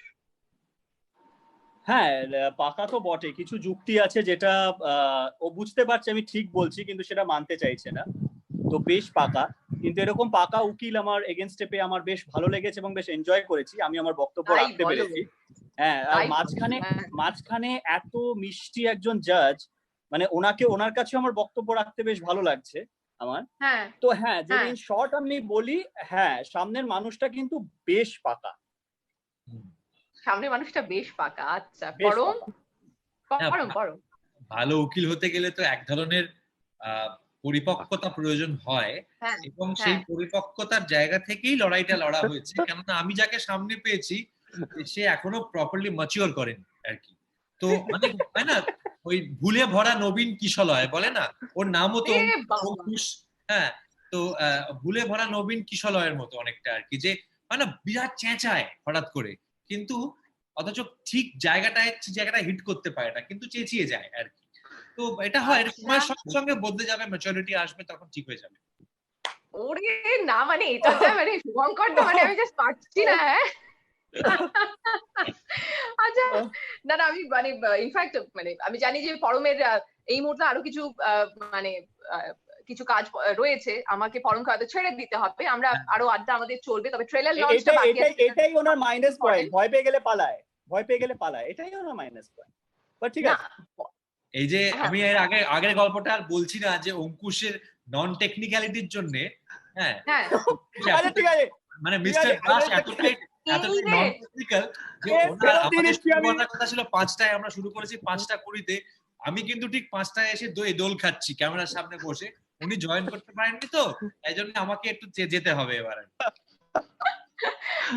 হ্যাঁ, পাকা তো বটে, কিছু যুক্তি আছে যেটা ও বুঝতে পারছে আমি ঠিক বলছি, কিন্তু সেটা মানতে চাইছে না, তো বেশ পাকা। কিন্তু এরকম পাকা উকিল আমার এগেনস্টে পেয়ে আমার বেশ ভালো লেগেছে এবং বেশ এনজয় করেছি, আমি আমার বক্তব্য রাখতে পেরেছি। হ্যাঁ, আর মাঝখানে এত মিষ্টি একজন জাজ, মানে ওনার কাছে আমার বক্তব্য রাখতে বেশ ভালো লাগছে আমার। তো হ্যাঁ, যদি শর্ট আমি বলি, হ্যাঁ সামনের মানুষটা কিন্তু বেশ পাকা। সামনের মানুষটা বেশ পাকা। আচ্ছা পরম, ভালো উকিল হতে গেলে তো এক ধরনের পরিপক্কতা প্রয়োজন হয়, এবং সেই পরিপক্কতার জায়গা থেকেই লড়াইটা লড়া হয়েছে। কেননা আমি যাকে সামনে পেয়েছি সে এখনো প্রপারলি ম্যাচিওর করেনি আর কি। তো মানে হয় না, ওই ভুলে ভরা নবীন কিশলয় বলে না, ওর নামও তো অঙ্কুশ। হ্যাঁ, তো ভুলে ভরা নবীন কিশলয়ের মতো অনেকটা আর কি, যে মানে বিরাট চেঁচায় হঠাৎ করে, কিন্তু অথচ ঠিক জায়গাটা হিট করতে পারে না, কিন্তু চেঁচিয়ে যায় আর কি। তো এটা হয়, সময়ের সঙ্গে সঙ্গে বদলে যাবে, ম্যাচুরিটি আসবে, তখন ঠিক হয়ে যাবে। ওরে না, মানে এটা মানে শুভঙ্কর, মানে আমি জাস্ট পারছি না। আচ্ছা না আমি মানে ইনফ্যাক্ট মানে আমি জানি যে পরমের এই মুহূর্তে আরো কিছু মানে কিছু কাজ রয়েছে, আমাকে পরমকে হয়তো ছেড়ে দিতে হবে, আমরা আরো আড্ডা আমাদের চলবে, তবে ট্রেলার লঞ্চটা বাকি আছে। এটাই ওনার মাইনাস পয়েন্ট, ভয় পেয়ে গেলে পালায়, এটাই ওনার মাইনাস পয়েন্ট। বাট ঠিক আছে, এই যে আমি এর আগের গল্পটা আর বলছি না, যে অঙ্কুশের নন টেকনিক্যালিটির জন্য, হ্যাঁ ঠিক আছে, মানে মিস্টার দাস এতটাই রে। নন টেকনিক্যাল যে আমাদের শুরু করার কথা ছিল 5টায়, আমরা শুরু করেছি 5:20-তে। আমি কিন্তু ঠিক 5টায় এসে দোল খাচ্ছি ক্যামেরার সামনে বসে। উনি জয়েন করতে পারেননি তো, তাই জন্য আমাকে একটু যেতে হবে এবারে।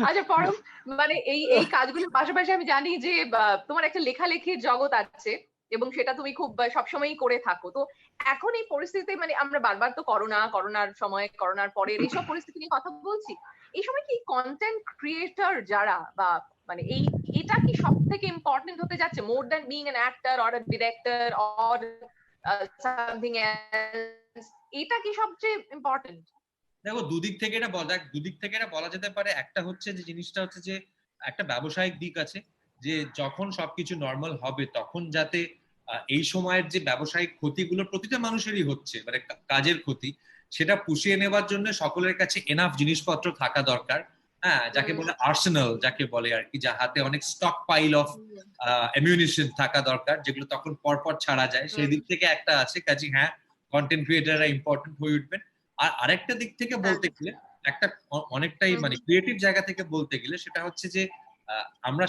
আচ্ছা পরম, মানে এই কাজগুলোর পাশাপাশি আমি জানি যে তোমার একটা লেখালেখির জগৎ আছে এবং সেটা তুমি খুব সবসময়ই করে থাকো। তো এখন এই পরিস্থিতিতে, মানে আমরা বারবার তো করোনার সময়, করোনার পরের এইসব পরিস্থিতি নিয়ে কথা বলছি, এই সময় কি কন্টেন্ট ক্রিয়েটর যারা বা মানে এটা কি সব থেকে ইম্পর্টেন্ট হতে যাচ্ছে, more than being an actor or director or something else? এটা কি সবচেয়ে ইম্পর্টেন্ট? দেখো, দুদিক থেকে এটা বলা যেতে পারে। একটা হচ্ছে যে জিনিসটা হচ্ছে যে একটা ব্যবসায়িক দিক আছে, যে যখন সবকিছু নর্মাল হবে তখন যাতে এই সময়ের যে ব্যবসায়িক ক্ষতিগুলো প্রতিটা মানুষেরই হচ্ছে, মানে কাজের ক্ষতি, সেটা পুষিয়ে নেবার জন্য সকলের কাছে এনাফ জিনিসপত্র থাকা দরকার। হ্যাঁ, যাকে বলে আর্সেনাল, যাকে বলে আর কি, যা হাতে অনেক স্টক পাইল অফ অ্যামিউনিশন থাকা দরকার, যেগুলো তখন পরপর ছাড়া যায়। সেই দিক থেকে একটা আছে। কাজে হ্যাঁ, কন্টেন্ট ক্রিয়েটাররা ইম্পর্টেন্ট হয়ে উঠবেন। আর আরেকটা দিক থেকে বলতে গেলে, একটা অনেকটাই মানে ক্রিয়েটিভ জায়গা থেকে বলতে গেলে, সেটা হচ্ছে যে আমরা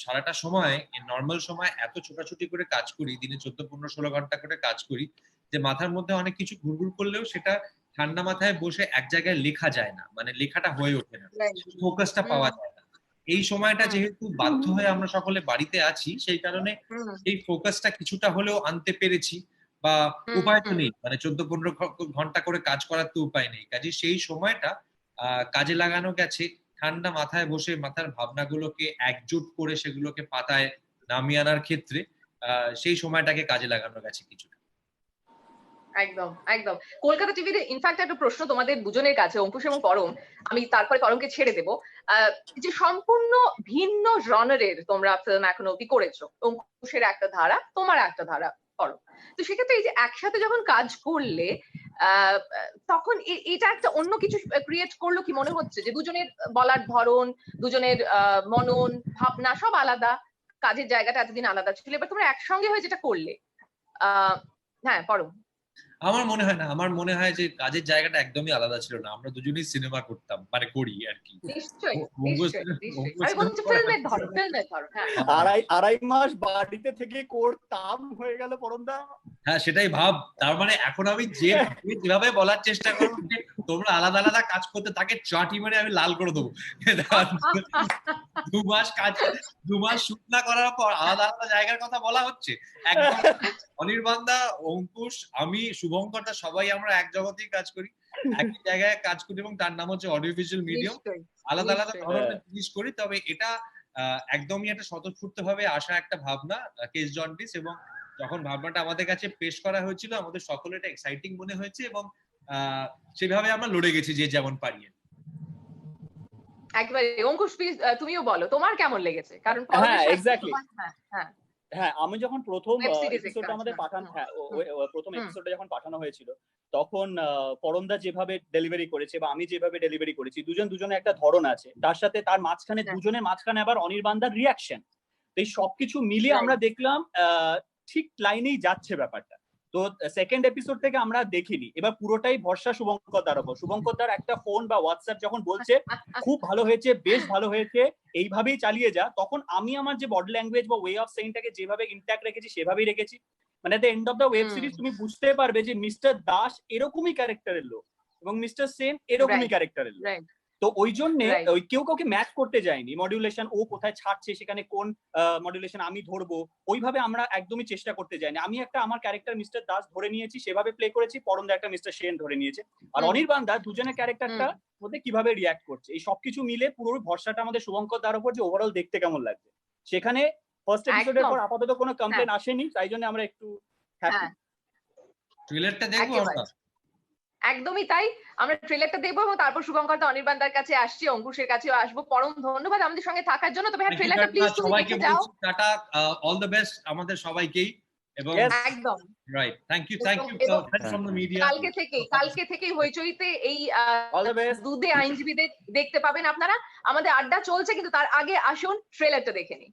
সারাটা সময়, নর্মাল সময় এত ছোটাছুটি করে কাজ করি, দিনে 14-15-16 ঘন্টা করে কাজ করি, যে মাথার মধ্যে অনেক কিছু ঘুরঘুর করলেও সেটা ঠান্ডা মাথায় বসে এক জায়গায় লেখা যায় না, মানে লেখাটা হয়ে ওঠে না, ফোকাসটা পাওয়া যায় না। এই সময়টা যেহেতু বাধ্য হয়ে আমরা সকলে বাড়িতে আছি, সেই কারণে এই ফোকাসটা কিছুটা হলেও আনতে পেরেছি। বা উপায় তো নেই, মানে 14-15 ঘন্টা করে কাজ করার তো উপায় নেই। কাজে সেই সময়টা কাজে লাগানো গেছে ঠান্ডা মাথায় বসে মাথার ভাবনাগুলোকে একজোট করে সেগুলোকে পাতায় নামিয়ে আনার ক্ষেত্রে। সেই সময়টাকে কাজে লাগানো গেছে কিছুটা। একদম একদম। কলকাতা টিভিতে ইনফ্যাক্ট একটা প্রশ্ন তোমাদের দুজনের কাছে, অঙ্কুশ এবং পরম, আমি তারপরে পরমকে ছেড়ে দেবো। যে সম্পূর্ণ ভিন্ন জনরের তোমরা ফিল্ম এখন অব্দি করেছো, অঙ্কুশের একটা ধারা, তোমার একটা ধারা, পরম। তো সেক্ষেত্রে এই যে একসাথে যখন কাজ করলে তখন এটা একটা অন্য কিছু ক্রিয়েট করলো কি মনে হচ্ছে? যে দুজনের বলার ধরন, দুজনের মনন ভাবনা সব আলাদা, কাজের জায়গাটা এতদিন আলাদা ছিল, এবার তোমরা একসঙ্গে হয়ে যেটা করলে। হ্যাঁ পরম। আমার মনে হয় না, আমার মনে হয় যে কাজের জায়গাটা একদমই আলাদা ছিল না। আমরা দুজনেই সিনেমা করতাম, মানে করি আর কি। নিশ্চয়ই নিশ্চয়ই নিশ্চয়ই, আমি বলছি ফিল্মের ধরন। হ্যাঁ, আড়াই মাস বাড়িতে থেকে করতাম হয়ে গেল পরমদা। হ্যাঁ, সেটাই ভাব। তার মানে এখন আমি যেভাবে বলার চেষ্টা করবো যে তোমরা আলাদা আলাদা কাজ করতে, তাকে চাটি মেরে আমি লাল করে দেবো। 2 মাস শুট না করার পর আলাদা আলাদা জায়গার কথা বলা হচ্ছে। একদম অনির্বাণদা, অঙ্কুশ, আমি, শুভঙ্কর দা, সবাই আমরা এক জগতেই কাজ করি, একই জায়গায় কাজ করি, এবং তার নাম হচ্ছে অডিও ভিজুয়াল মিডিয়াম। আলাদা আলাদা ধরনের জিনিস করি, তবে এটা একদমই একটা স্বতঃস্ফূর্ত ভাবে আসা একটা ভাবনা, কেস জন্ডিস। এবং যখন ভাবনাটা আমাদের কাছে পেশ করা হয়েছিল, আমাদের সকলের এটা এক্সাইটিং মনে হয়েছে, এবং সেভাবে আমরা লড়ে গেছি যে যেমন পারিয়ে। একবারে। অঙ্কুশ প্লিজ তুমিও বলো তোমার কেমন লেগেছে, কারণ হ্যাঁ এক্স্যাক্টলি। হ্যাঁ হ্যাঁ, আমি যখন প্রথম ওয়েব সিরিজ এপিসোডটা আমাদের পাঠানো, হ্যাঁ প্রথম হুম। এপিসোডটা যখন পাঠানো হয়েছিল, তখন পরমদা যেভাবে ডেলিভারি করেছে বা আমি যেভাবে ডেলিভারি করেছি, দুজনের একটা ধরন আছে, তার সাথে তার মাঝখানে দুজনের মাঝখানে আবার অনির্বাণদার রিয়াকশন, তো এই সবকিছু মিলিয়ে আমরা দেখলাম ঠিক লাইনেই যাচ্ছে ব্যাপারটা। তো সেকেন্ড এপিসোড থেকে আমরা দেখিনি, এবার পুরোটাই ভরসা শুভঙ্কর দার উপর। শুভঙ্কর দার একটা ফোন বা হোয়াটসঅ্যাপ যখন বলছে খুব ভালো হয়েছে, বেশ ভালো হয়েছে, এইভাবেই চালিয়ে যা, তখন আমি আমার যে বডি ল্যাঙ্গুয়েজ বা ওয়ে অফ সেইংটাকে যেভাবে ইন্ট্যাক্ট রেখেছি সেভাবেই রেখেছি। মানে the end of the web series তুমি বুঝতে পারবে যে মিস্টার দাস এরকমই ক্যারেক্টারের লোক এবং মিস্টার সেন এরকমই ক্যারেক্টারের লোক। তো ওই জন্য ওই কেউ কাউকে ম্যাচ করতে যায়নি। মডুলেশন ও কোথায় ছাড়ছে, সেখানে কোন মডুলেশন আমি ধরবো, ওইভাবে আমরা একদমই চেষ্টা করতে যাইনি। আমি একটা আমার ক্যারেক্টার মিস্টার দাস ধরে নিয়েছি, সেভাবে প্লে করেছি, পরমদা একটা মিস্টার সেন ধরে নিয়েছে, আর অনির্বাণ দা দুজনের ক্যারেক্টারটা মধ্যে কিভাবে রিয়াক্ট করছে, এই সবকিছু মিলে পুরো ভরসাটা আমাদের শুভঙ্কর দার উপর যে ওভারঅল দেখতে কেমন লাগছে। সেখানে ফার্স্ট এপিসোডের পর আপাতত কোনো কমপ্লেন আসেনি, তাই জন্য আমরা একটু হ্যাপি। ট্রেলারটা দেখবো আমরা। একদমই তাই, আমরা ট্রেলারটা দেখবো এবং তারপর শুভঙ্কর দা অনির্বাণদার কাছে আসছি, অঙ্কুশের কাছেও আসবো। পরম ধন্যবাদ আমাদের সঙ্গে থাকার জন্য। তবে হ্যাঁ, ট্রেলারটা প্লিজ তুমি দেখে যাও। টাটা, অল দ্য বেস্ট আমাদের সবাইকেই। এবং একদম right, thank you from the media. কালকে থেকেই হইচইতে এই দুধে আইনজীবীদের দেখতে পাবেন আপনারা। আমাদের আড্ডা চলছে, কিন্তু তার আগে আসুন ট্রেলারটা দেখে নিই।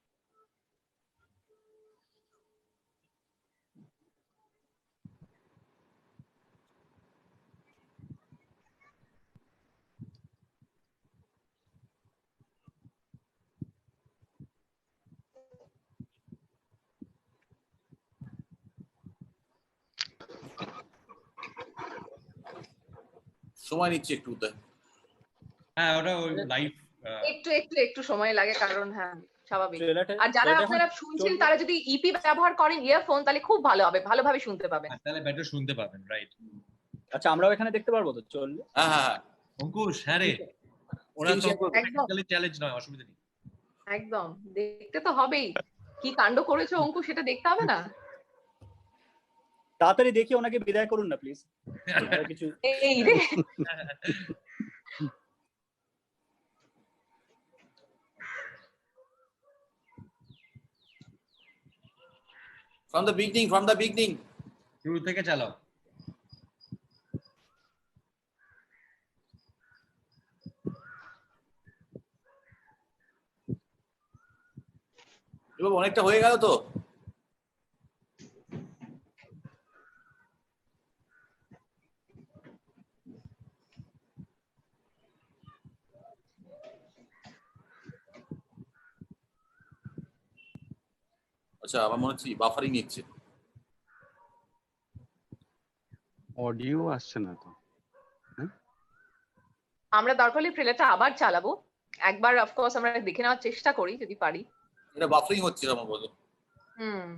সময় নিচ্ছে একটু তো। হ্যাঁ ওটা লাইভ একটু সময় লাগে, কারণ হ্যাঁ স্বাভাবিক। ট্রেলারটা- আর যারা ট্রেলারটা আপনারা এখন শুনছেন চলবে। তারা যদি ইপি ব্যবহার করেন ইয়ারফোন, তাহলে খুব ভালো হবে, ভালোভাবে শুনতে পাবেন। তাহলে বেটার শুনতে পাবেন, রাইট? আচ্ছা, আমরাও এখানে দেখতে পারবো তো? চললে হ্যাঁ হ্যাঁ হ্যাঁ, অঙ্কুশ, হ্যাঁ রে, ওরা Screen তো share করবো। টেকনিক্যালি চ্যালেঞ্জ নয়, অসুবিধা নেই। একদম দেখতে তো হবেই, কি কাণ্ড করেছে অঙ্কুশ সেটা দেখতে হবে না? তাড়াতাড়ি দেখি, ওনাকে বিদায় করুন না প্লিজ। কিছু এই রে, from the beginning. শুরু থেকে চালাও। এবার অনেকটা হয়ে গেল তো। আচ্ছা, আমার মনে হচ্ছে বাফারিং নিচ্ছে। অডিও আসছে না তো। আমরা দরকার হলে ট্রেলারটা আবার চালাবো একবার, অফকোর্স আমরা দেখে নেওয়ার চেষ্টা করি যদি পারি। এটা বাফারিং হচ্ছে সম্ভবত। হুম,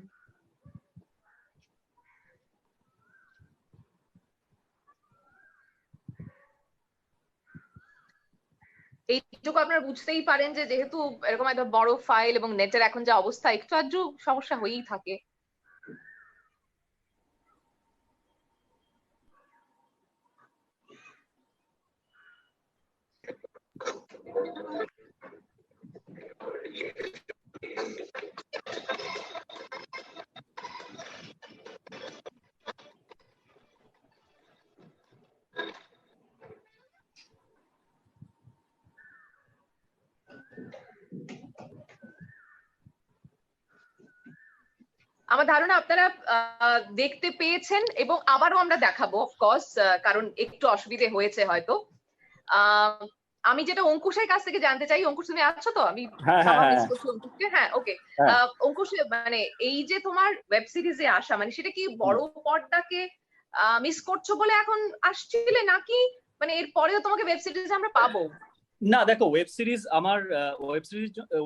এইটুকু আপনারা বুঝতেই পারেন যে যেহেতু এরকম একটা বড় ফাইল এবং নেটের এখন যে অবস্থা, একটু আধটু সমস্যা হয়েই থাকে। আমার ধারণা আপনারা দেখতে পেয়েছেন, এবং আবারও আমরা দেখাবো অফকোর্স, কারণ একটু অসুবিধে হয়েছে হয়তো। আমি যেটা অঙ্কুশের কাছ থেকে জানতে চাই, অঙ্কুশ তুমি আছো তো? আমি মিস করছি অঙ্কুশকে। হ্যাঁ, ওকে। অঙ্কুশ, মানে এই যে তোমার ওয়েব সিরিজে আসা, মানে সেটা কি বড় পর্দাকে মিস করছো বলে এখন আসছিলে, নাকি মানে এর পরেও তোমাকে ওয়েব সিরিজে আমরা পাবো? না, দেখো, ওয়েব সিরিজ আমার ওয়েব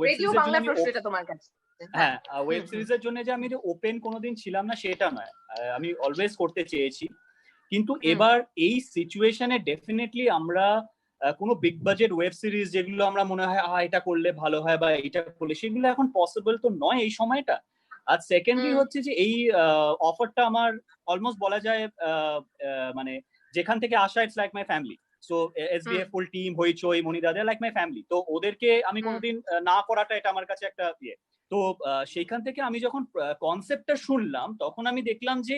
রেডিও বাংলা প্রশ্ন এটা তোমার কাছে। হ্যাঁ, ওয়েব সিরিজের জন্য যে আমি ওপেন কোনোদিন ছিলাম না সেটা নয়, আমি অলওয়েজ করতে চেয়েছি। কিন্তু এবার এই সিচুয়েশনে ডেফিনেটলি আমরা কোনো বিগ বাজেট ওয়েব সিরিজ যেগুলো আমরা মনে হয় এটা করলে ভালো হয় বা এটা করলে, সেগুলো এখন পসিবল তো নয় এই সময়টা। আর সেকেন্ডলি হচ্ছে যে এই অফারটা আমার অলমোস্ট বলা যায় মানে যেখান থেকে আসা, it's like my family. So SBF full team, Hoichoi, মনিদা, they like my family. তো ওদেরকে আমি কোনোদিন না করাটা, এটা আমার কাছে একটা ইয়ে। তো সেইখান থেকে আমি যখন কনসেপ্টটা শুনলাম, তখন আমি দেখলাম যে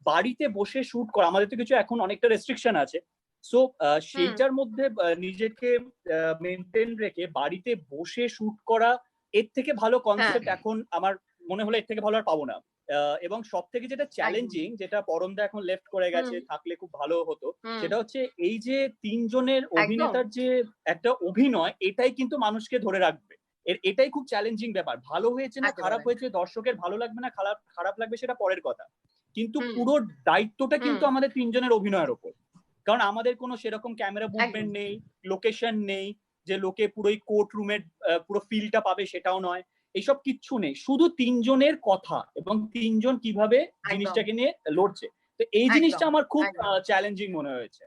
বাড়িতে বসে শুট করা, আমাদের তো কিছু এখন অনেকটা রেস্ট্রিকশন আছে, সো সেইটার মধ্যে নিজেকে মেনটেন রেখে বাড়িতে বসে শুট করা, এর থেকে ভালো কনসেপ্ট এখন আমার মনে হলো এর থেকে ভালো আর পাবো না। এবং সব থেকে যেটা চ্যালেঞ্জিং, যেটা পরমদা এখন লেফট করে গেছে, থাকলে খুব ভালো হতো, সেটা হচ্ছে এই যে তিনজনের অভিনেতার যে একটা অভিনয়, এটাই কিন্তু মানুষকে ধরে রাখবে। এটাই খুব চ্যালেঞ্জিং ব্যাপার। ভালো হয়েছে না খারাপ হয়েছে, দর্শকের ভালো লাগবে না খারাপ লাগবে, সেটা পরের কথা, কিন্তু পুরো দায়িত্বটা কিন্তু আমাদের তিনজনের অভিনয়ের ওপর। কারণ আমাদের কোনো সেরকম ক্যামেরা মুভমেন্ট নেই, লোকেশন নেই যে লোকে পুরোই কোর্ট রুমের পুরো ফিলটা পাবে, সেটাও নয়, এইসব কিচ্ছু নেই, শুধু তিনজনের কথা এবং তিনজন কিভাবে জিনিসটাকে নিয়ে লড়ছে। তো এই জিনিসটা আমার খুব চ্যালেঞ্জিং মনে হয়েছে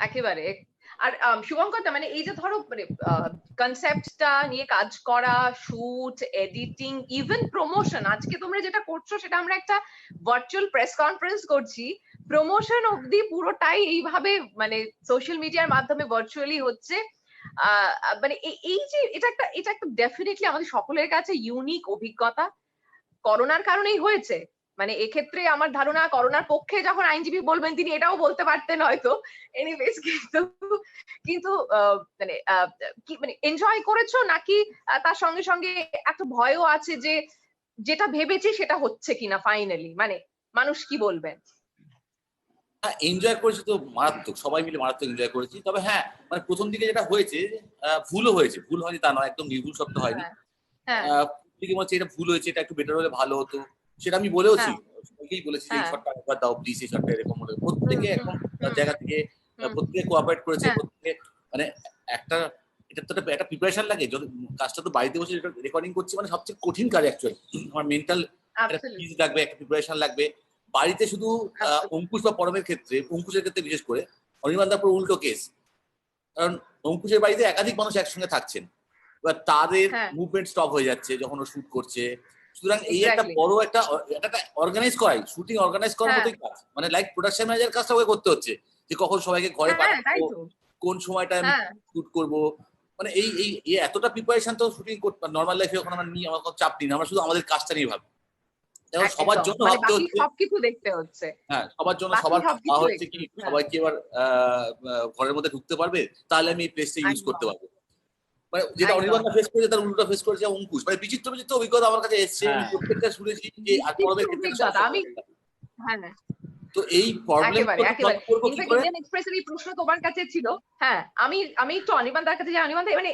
একেবারে। আর শুভঙ্কর, মানে এই যে ধরো মানে কনসেপ্টটা নিয়ে কাজ করা, শুট, এডিটিং, ইভেন প্রমোশন, আজকে তোমরা যেটা করছো সেটা আমরা একটা ভার্চুয়াল প্রেস কনফারেন্স করছি, প্রমোশন অবধি পুরোটাই এইভাবে মানে সোশ্যাল মিডিয়ার মাধ্যমে ভার্চুয়ালি হচ্ছে। মানে এই যে এটা একটা ডেফিনেটলি আমাদের সকলের কাছে ইউনিক অভিজ্ঞতা, করোনার কারণেই হয়েছে। মানে এক্ষেত্রে আমার ধারণা করোনার পক্ষে যখন আইনজীবী বলবেন তিনি এটাও বলতে পারতেন হয়তো। এনিওয়েজ, কিন্তু মানে কি মানে এনজয় করেছো, নাকি তার সঙ্গে সঙ্গে একটা ভয়ও আছে যে যেটা ভেবেছি সেটা হচ্ছে কিনা ফাইনালি, মানে মানুষ কি বলবেন? এনজয় করেছি তো মারাত্মক, সবাই মিলে মারাত্মক এনজয় করেছি। তবে হ্যাঁ, মানে প্রথম দিকে যেটা হয়েছে, ভুলও হয়েছে, ভুল হয়নি তা নয়, একদম নির্ভুল শব্দ হয়নি। দিকে মনে হচ্ছে এটা ভুল হয়েছে, এটা একটু বেটার হলে ভালো হতো, সেটা আমি বলেওছি, সবাইকেই বলেছি যে এই শটটা একবার দাও প্লিজ, এই শটটা এরকম হলে। প্রত্যেকে এখন জায়গা থেকে প্রত্যেকে কোঅপারেট করেছে, হ্যাঁ। প্রত্যেকে মানে একটা এটা তো একটা প্রিপারেশন লাগে। যদি কাজটা তো বাড়িতে বসে রেকর্ডিং করছি, মানে সবচেয়ে কঠিন কাজ অ্যাকচুয়ালি। আমার মেন্টাল একটা পিস লাগবে, একটা প্রিপারেশন লাগবে। বাড়িতে শুধু অঙ্কুশ বা পরমের ক্ষেত্রে, অঙ্কুশের ক্ষেত্রে বিশেষ করে, অনির্বাণদার পুরো উল্টো কেস। কারণ অঙ্কুশের বাড়িতে একাধিক মানুষ একসঙ্গে থাকছেন, এবার তাদের মুভমেন্ট স্টপ হয়ে যাচ্ছে যখন ও শুট করছে। সুতরাং এই একটা বড় একটা অর্গানাইজ করাই, শুটিং অর্গানাইজ করার মতোই কাজ, মানে লাইক প্রোডাকশন ম্যানেজার কাজটা ওকে করতে হচ্ছে, যে কখন সবাইকে ঘরে পাঠাবো, কোন সময়টা আমি শুট করবো। মানে এই এতটা প্রিপারেশন তো শুটিং করতে নর্মাল লাইফে এখন আমরা নিয়ে আমার কোনো চাপ নিই না, আমরা শুধু আমাদের কাজটা নিয়ে ভাবি। এখন সবার জন্য ভাবতে হচ্ছে, সবকিছু দেখতে হচ্ছে। হ্যাঁ, সবার জন্য সবার ভাবা হচ্ছে কি সবাই কি এবার ঘরের মধ্যে ঢুকতে পারবে, তাহলে আমি এই প্লেসটা ইউজ করতে পারবো। মানে যেটা অনির্বাণদা ফেস করেছে তার উল্টো ফেস করেছে অঙ্কুশ। মানে বিচিত্র বিচিত্র অভিজ্ঞতা আমার কাছে এসছে, আমি প্রত্যেকটা শুনেছি যে আর পরমের ক্ষেত্রে আমি তো এই প্রবলেম ইন্ডিয়ান এক্সপ্রেসের এই প্রশ্ন তোমার কাছে ছিল। হ্যাঁ, আমি একটু অনির্বাণদার কাছে যে অনির্বাণদা মানে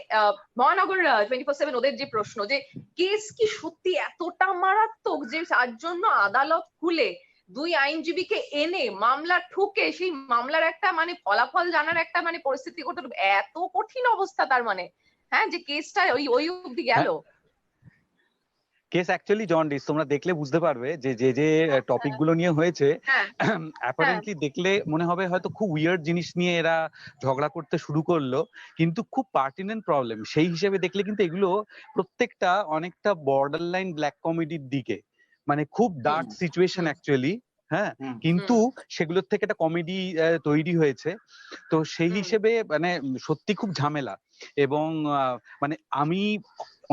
মহানগর 24/7 ওদের যে প্রশ্ন, যে কেস কি সত্যি এতটা মারাত্মক যে তার জন্য আদালত খুলে 2 আইনজীবীকে এনে মামলা ঠুকে সেই মামলার একটা মানে ফলাফল জানার একটা মানে পরিস্থিতি করতে, এত কঠিন অবস্থা তার মানে, হ্যাঁ, যে কেসটা ওই অবধি গেল। কেস অ্যাকচুয়ালি জন্ডিস, তোমরা দেখলে বুঝতে পারবে যে যে যে টপিক গুলো নিয়ে হয়েছে, অ্যাপারেন্টলি দেখলে মনে হবে হয়তো খুব উইয়ার্ড জিনিস নিয়ে এরা ঝগড়া করতে শুরু করলো, কিন্তু খুব পার্টিনেন্ট প্রবলেম। সেই হিসেবে দেখলে কিন্তু এগুলো প্রত্যেকটা অনেকটা বর্ডার লাইন ব্ল্যাক কমেডির দিকে, মানে খুব ডার্ক সিচুয়েশন অ্যাকচুয়ালি। হ্যাঁ, কিন্তু সেগুলোর থেকে একটা কমেডি তৈরি হয়েছে। তো সেই হিসেবে মানে সত্যি খুব ঝামেলা। এবং মানে আমি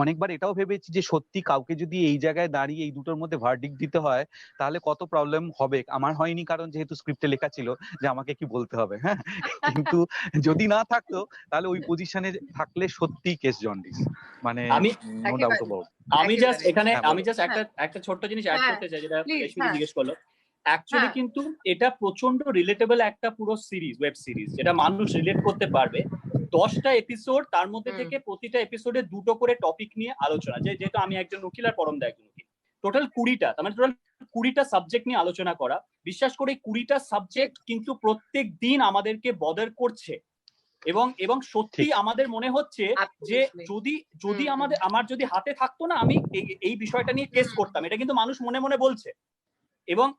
অনেকবার এটাও ভেবেছি যে সত্যি কাউকে যদি এই জায়গায় দাঁড়িয়ে এই দুটোর মধ্যে ভার্ডিক্ট দিতে হয় তাহলে কত প্রবলেম হবে। আমার হয়নি, কারণ যেহেতু স্ক্রিপ্টে লেখা ছিল যে আমাকে কি বলতে হবে। হ্যাঁ, কিন্তু যদি না থাকতো তাহলে ওই পজিশনে থাকলে সত্যি কেস জন্ডিস, মানে নো ডাউট অ্যাবাউট। আমি জাস্ট এখানে একটা ছোট্ট জিনিস অ্যাড করতে চাই, যেটা রেশমি জিজ্ঞেস করলো। অ্যাকচুয়ালি কিন্তু এটা প্রচন্ড রিলেটেবল একটা পুরো সিরিজ, ওয়েব সিরিজ, যেটা মানুষ রিলেট করতে পারবে। 10টা এপিসোড, তার মধ্যে থেকে প্রতিটা এপিসোডে 2টো করে টপিক নিয়ে আলোচনা। যেহেতু আমি একজন উকিল আর পরমদা একজন উকিল, টোটাল 20টা, তার মানে টোটাল 20টা সাবজেক্ট নিয়ে আলোচনা করা। বিশ্বাস করে 20টা সাবজেক্ট কিন্তু প্রত্যেক দিন আমাদেরকে বদার করছে। এবং সত্যি আমাদের মনে হচ্ছে যে যদি আমার যদি হাতে থাকতো না, আমি এই বিষয়টা নিয়ে কেস করতাম। এটা কিন্তু মানুষ মনে মনে বলছে।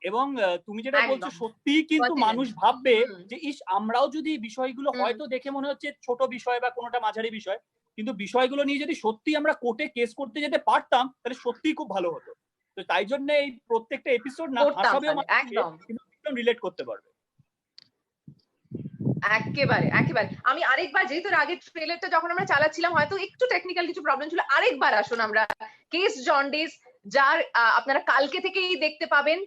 এবং তুমি যেটা বলছো সত্যি, কিন্তু মানুষ ভাববে যে ইস, আমরাও যদি বিষয়গুলো হয়তো দেখে মনে হচ্ছে ছোট বিষয় বা কোনোটা মাঝারি বিষয়, কিন্তু বিষয়গুলো নিয়ে যদি সত্যি আমরা কোর্টে কেস করতে যেতে পারতাম তাহলে সত্যিই খুব ভালো হতো। তো তাই জন্য এই প্রত্যেকটা এপিসোড না হাসাবেও একদম রিলেট করতে পারবে। একেবারে আমি আরেকবার, যেহেতু আগের ট্রেলারটা যখন আমরা চালাচ্ছিলাম হয়তো একটু টেকনিক্যাল কিছু প্রবলেম ছিল, আরেকবার আসুন আমরা কেস জন্ডিস, যার আপনারা কালকে থেকেই দেখতে পাবেন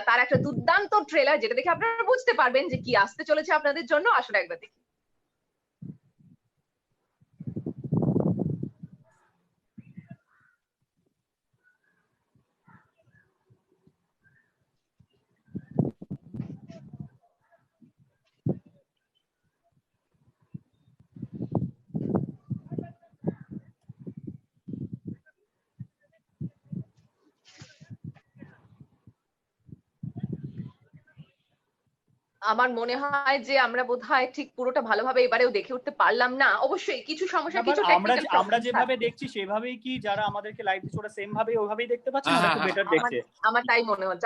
তার একটা দুর্দান্ত ট্রেলার, যেটা দেখে আপনারা বুঝতে পারবেন যে কি আসতে চলেছে আপনাদের জন্য। আসুন একবার দেখি। আমার মনে হয় যে আমরা বোধহয় ঠিক পুরোটা ভালোভাবে এবারেও দেখে উঠতে পারলাম না। অবশ্যই কিছু সমস্যা, কিছু টেকনিক্যাল প্রবলেম আমরা যেভাবে দেখছি সেভাবেই কি যারা আমাদেরকে লাইভ দিচ্ছে ওরা সেম ভাবে ওইভাবেই দেখতে পাচ্ছে না, একটু বেটার দেখছে। আমার তাই মনে হচ্ছে,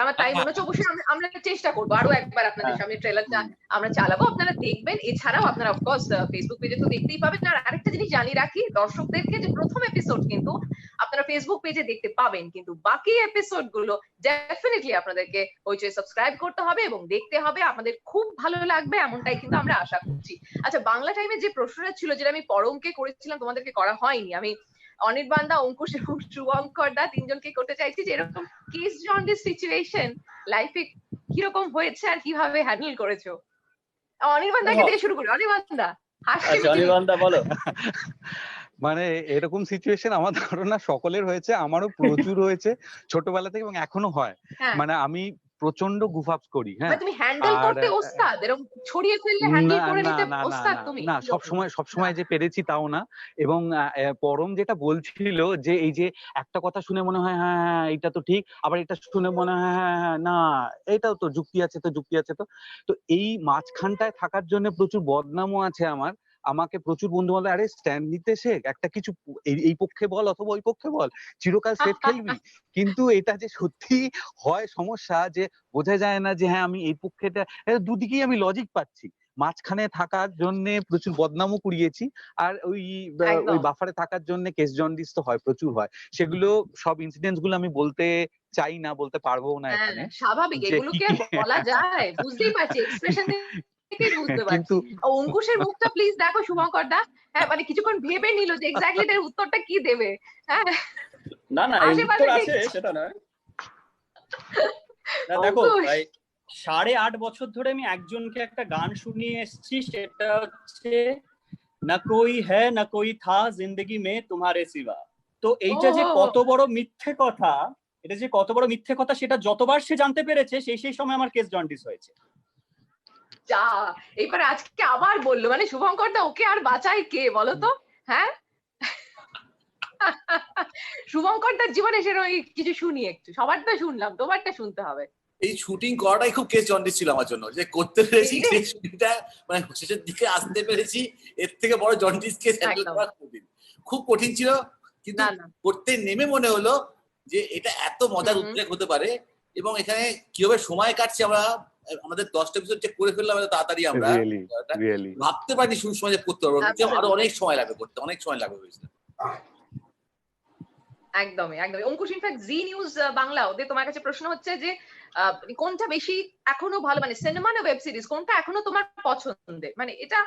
অবশ্যই আমরা চেষ্টা করবো আরো একবার আপনাদের সামনে ট্রেলারটা আমরা চালাবো, আপনারা দেখবেন। এছাড়াও আপনারা অফকোর্স ফেসবুক পেজে তো দেখতেই পাবেন। আর আরেকটা জিনিস জানিয়ে রাখি দর্শকদেরকে, যে প্রথম এপিসোড কিন্তু আপনারা ফেসবুক পেজে দেখতে পাবেন, কিন্তু বাকি এপিসোড গুলো ডেফিনেটলি আপনাদেরকে হইচই সাবস্ক্রাইব করতে হবে এবং দেখতে হবে। আমাদের খুব ভালো লাগবে, এমনটাই কিন্তু আমরা আশা করছি। আচ্ছা, বাংলা টাইমে যে প্রশ্নটা ছিল, যেটা আমি পরমকে করেছিলাম, তোমাদেরকে করা হয়নি, আমি অনির্বাণদা, অঙ্কুশ এবং শুভঙ্কর দা তিনজনকে করতে চাইছি যে এরকম কেস জন্ডিস সিচুয়েশন লাইফে কিরকম হয়েছে আর কিভাবে হ্যান্ডেল করেছো। অনির্বাণদাকে দিয়ে শুরু করি। অনির্বাণদা, অনির্বাণদা বলো। মানে এরকম সিচুয়েশন আমার ধারণা সকলের হয়েছে, আমারও প্রচুর হয়েছে ছোটবেলা থেকে এবং এখনো হয়। মানে আমি প্রচন্ড গুফআপস করি, হ্যাঁ। মানে তুমি হ্যান্ডেল আর করতে ওস্তাদ, এরকম ছড়িয়ে ফেললে হ্যান্ডেল না করে না নিতে না না ওস্তাদ না তুমি? না, সবসময় যে পেরেছি তাও না। এবং পরম যেটা বলছিল যে এই যে একটা কথা শুনে মনে হয় হ্যাঁ হ্যাঁ এটা তো ঠিক, আবার এটা শুনে মনে হয় হ্যাঁ হ্যাঁ না এটাও তো যুক্তি আছে, তো যুক্তি আছে। তো তো এই মাঝখানটায় থাকার জন্য প্রচুর বদনামও আছে আমার। আমাকে প্রচুর বন্ধু বান্ধব আরে স্ট্যান্ড নিতে শেখ, একটা কিছু এই পক্ষে বল অথবা ওই পক্ষে বল, চিরকাল সেট খেলবি। কিন্তু এটা যে সত্যি হয় সমস্যা যে বোঝা যায় না যে হ্যাঁ আমি এই পক্ষেটা, দুদিকেই আমি লজিক পাচ্ছি। মাঝখানে থাকার জন্য প্রচুর বদনামও কুড়িয়েছি। আর ওই একদম। বাফারে থাকার জন্য কেস জন্ডিস তো হয়, প্রচুর হয়। সেগুলো সব ইনসিডেন্টস গুলো আমি বলতে চাই না, বলতে পারবো না হ্যাঁ এখানে স্বাভাবিক, যে এগুলো কি কি আর বলা যায়? বুঝতেই পারছি, এক্সপ্রেশন থেকেই বুঝতে কিন্তু পারছি। অঙ্কুশের মুখটা প্লিজ দেখো শুভঙ্কর দা, হ্যাঁ মানে কিছুক্ষণ ভেবে নিল যে এক্স্যাক্টলি এর উত্তরটা কি দেবে। হ্যাঁ না না, এই আশেপাশে উত্তর আছে দেখছি। সেটা নয়। না দেখো অঙ্কুশ ভাই, 8.5 বছর ধরে আমি একজনকে একটা গান শুনিয়ে এসেছি, সেটা হচ্ছে না কোই হ্যায় না কোই থা জিন্দগি মে তোমারে সিওয়া। তো এইটা যে ওহো, কত বড় মিথ্যে কথা, এটা যে কত বড় মিথ্যে কথা সেটা যতবার সে জানতে পেরেছে সেই সময় আমার কেস জন্ডিস হয়েছে। যা এবার আজকে আবার বললো, মানে শুভঙ্কর দা ওকে আর বাঁচায় কে বলো তো? হ্যাঁ শুভঙ্কর দার জীবনে সেরকম কিছু শুনি, একটু সবারটা শুনলাম, তোমারটা শুনতে হবে। এই শুটিং করাটাই খুব কেস জন্ডিস ছিল আমার জন্য, যে করতে পেরেছি এই রে। সেই শুটিংটা, মানে শেষের দিকে আসতে পেরেছি, এর থেকে বড় জন্ডিস কেস হ্যান্ডেল একদম। করা খুব কঠিন ছিল। কিন্তু না না। করতে নেমে মনে হলো যে এটা এত মজার হুম। উদ্রেক হতে পারে, এবং এখানে কিভাবে সময় কাটছে আমরা, আমাদের 10টা এপিসোড চেক করে ফেললাম এত তাড়াতাড়ি আমরা, রিয়েলি ভাবতে পারিনি শুরুর সময় যে করতে পারবো, Absolutely. আরো অনেক সময় লাগবে করতে, অনেক সময় লাগবে হয়েছিল। একদমই একদমই। অঙ্কুশ ইনফ্যাক্ট জি নিউজ বাংলা ওদের তোমার কাছে প্রশ্ন হচ্ছে যে কোনটা বেশি এখনো ভালো, মানে সিনেমা না ওয়েব সিরিজ, কোনটা এখনো তোমার পছন্দের? মানে এটা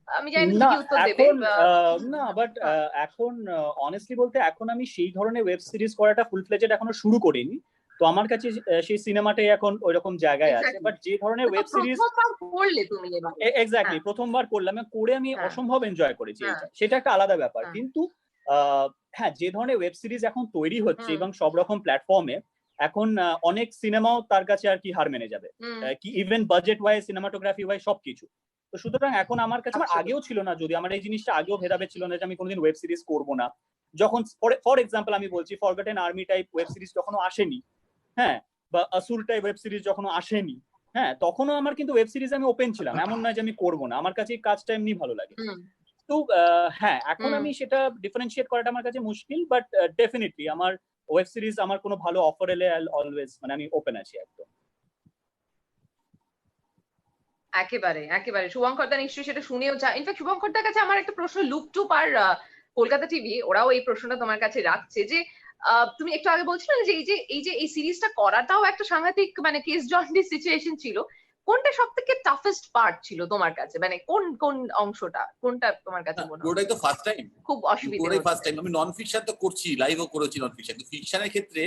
আমি জানি না তুমি না কি উত্তর দেবে। এখন না, বাট এখন অনেস্টলি বলতে এখন আমি সেই ধরনের ওয়েব সিরিজ করাটা ফুল ফ্লেজেড এখনো শুরু করিনি। তো আমার কাছে সেই সিনেমাটাই এখন ওইরকম জায়গায় আছে। বাট যে ধরনের ওয়েব সিরিজ প্রথমবার করলে তুমি এবার। এক্স্যাক্টলি প্রথমবার করলাম, করে আমি হ্যাঁ। অসম্ভব এনজয় করেছি। হ্যাঁ। এটা সেটা একটা আলাদা ব্যাপার। হ্যাঁ। কিন্তু হ্যাঁ, যে ধরনের ওয়েব সিরিজ এখন তৈরি হচ্ছে হুম। এবং সব রকম প্ল্যাটফর্মে, এখন অনেক সিনেমাও তার কাছে আর কি হার মেনে যাবে, হুম। কি even budget wise, cinematography wise সবকিছু। তো সুতরাং এখন আমার কাছে, আমার Absolutely. আগেও ছিল না, যদি আমার এই জিনিসটা আগেও ভেদাভেদ ছিল না যে আমি কোনোদিন ওয়েব সিরিজ করবো না। যখন ফর এক্সাম্পল আমি বলছি, Forgotten Army type web series যখনও আসেনি, হ্যাঁ, বা আসুর টাইপ ওয়েব সিরিজ যখনও আসেনি, হ্যাঁ, তখনও আমার কিন্তু ওয়েব সিরিজ আমি ওপেন ছিলাম, এমন নয় যে আমি করবো না। আমার কাছে এই কাজটা এমনি ভালো লাগে। হুম। তো হ্যাঁ, এখন আমি সেটা ডিফারেন্সিয়েট করাটা আমার কাছে মুশকিল, বাট ডেফিনেটলি আমার ওয়েব সিরিজ, আমার কোনো ভালো অফার এলে অলওয়েজ, মানে আমি ওপেন আছি একদম। একেবারে একেবারে। শুভঙ্কর দা নিশ্চয়ই সেটা শুনেও যা। ইনফ্যাক্ট শুভঙ্কর দার কাছে আমার একটা প্রশ্ন, লুক টুপ আর কলকাতা টিভি ওরাও এই প্রশ্নটা তোমার কাছে রাখছে যে তুমি একটু আগে বলছিলে যে এই সিরিজটা করাটাও একটা সাংঘাতিক মানে কেস জন্ডিস সিচুয়েশন ছিল। কোনটা সব থেকে টাফেস্ট পার্ট ছিল তোমার কাছে, মানে কোন অংশটা, কোনটা তোমার কাছে মনে হয় পুরোটাই তো ফার্স্ট টাইম, খুব অসুবিধা পুরোটাই ফার্স্ট হচ্ছে? টাইম। আমি নন ফিকশন তো করছি, লাইভও করেছি নন ফিকশন। ফিকশনের ক্ষেত্রে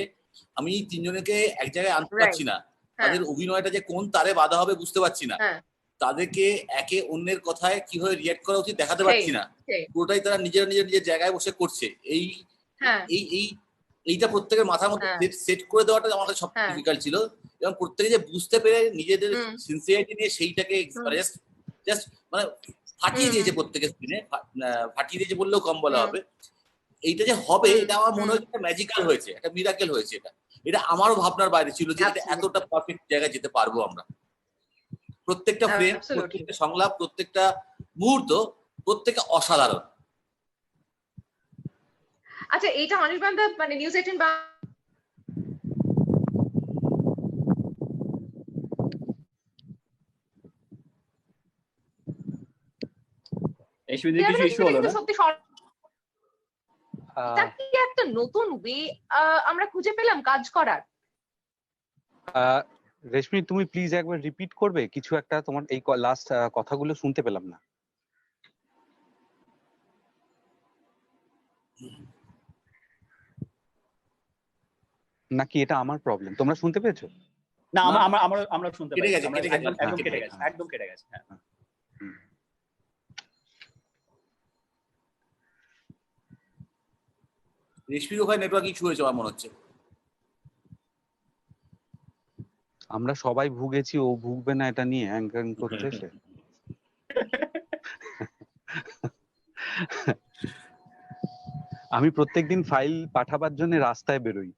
আমি তিনজনকে এক জায়গায় আনতে পারছি না, তাদের অভিনয়টা যে কোন তারে বাধা হবে বুঝতে পারছি না, হ্যাঁ তাদেরকে একে অন্যের কথায় কিভাবে রিয়াক্ট করা উচিত দেখাতে সেই পারছি না। সেই পুরোটাই তারা নিজের নিজের নিজের জায়গায় বসে করছে। এই হ্যাঁ এই এই এইটা প্রত্যেকের মাথার মধ্যে হ্যাঁ সেট করে দেওয়াটা আমার কাছে সব হ্যাঁ ডিফিকাল্ট ছিল, এবং প্রত্যেকে যে বুঝতে পেরে নিজেদের হুম সিনসিয়ারিটি নিয়ে সেইটাকে হুম জাস্ট জাস্ট মানে ফাটিয়ে হুম দিয়েছে প্রত্যেকের স্ক্রিনে, ফাটিয়ে দিয়েছে বললেও কম বলা হুম হবে। এইটা যে হবে হুম এটা আমার মনে হুম হচ্ছে একটা ম্যাজিক্যাল হয়েছে, একটা মিরাকেল হয়েছে। এটা এটা আমারও ভাবনার বাইরে ছিল যে এটা Absolutely. এতটা পারফেক্ট জায়গায় যেতে পারবো আমরা। প্রত্যেকটা ফ্রেম, Absolutely. প্রত্যেকটা সংলাপ, প্রত্যেকটা মুহূর্ত, প্রত্যেকটা অসাধারণ। আচ্ছা এইটা অনির্বাণ দা মানে নিউজ 18 বা এই সুবিধে কিছু ইস্যু হলো না? সত্যি এটা কি একটা নতুন ওয়ে আমরা খুঁজে পেলাম কাজ করার? রেশমি তুমি প্লিজ একবার রিপিট করবে কিছু একটা, তোমার এই লাস্ট কথাগুলো শুনতে পেলাম না। নাকি এটা আমার প্রবলেম, তোমরা শুনতে পেয়েছো? না, আমরা শুনতে পাই, একদম কেটে গেছে, একদম কেটে গেছে। হ্যাঁ, রেশমির ওখানে নেটওয়ার্ক ইস্যু হয়েছে আমার মনে হচ্ছে। আমরা সবাই ভুগেছি, ও ভুগবে না এটা নিয়ে অ্যাঙ্কারিং করতে এসে? আমি প্রত্যেকদিন ফাইল পাঠাবার জন্য রাস্তায় বেরোই,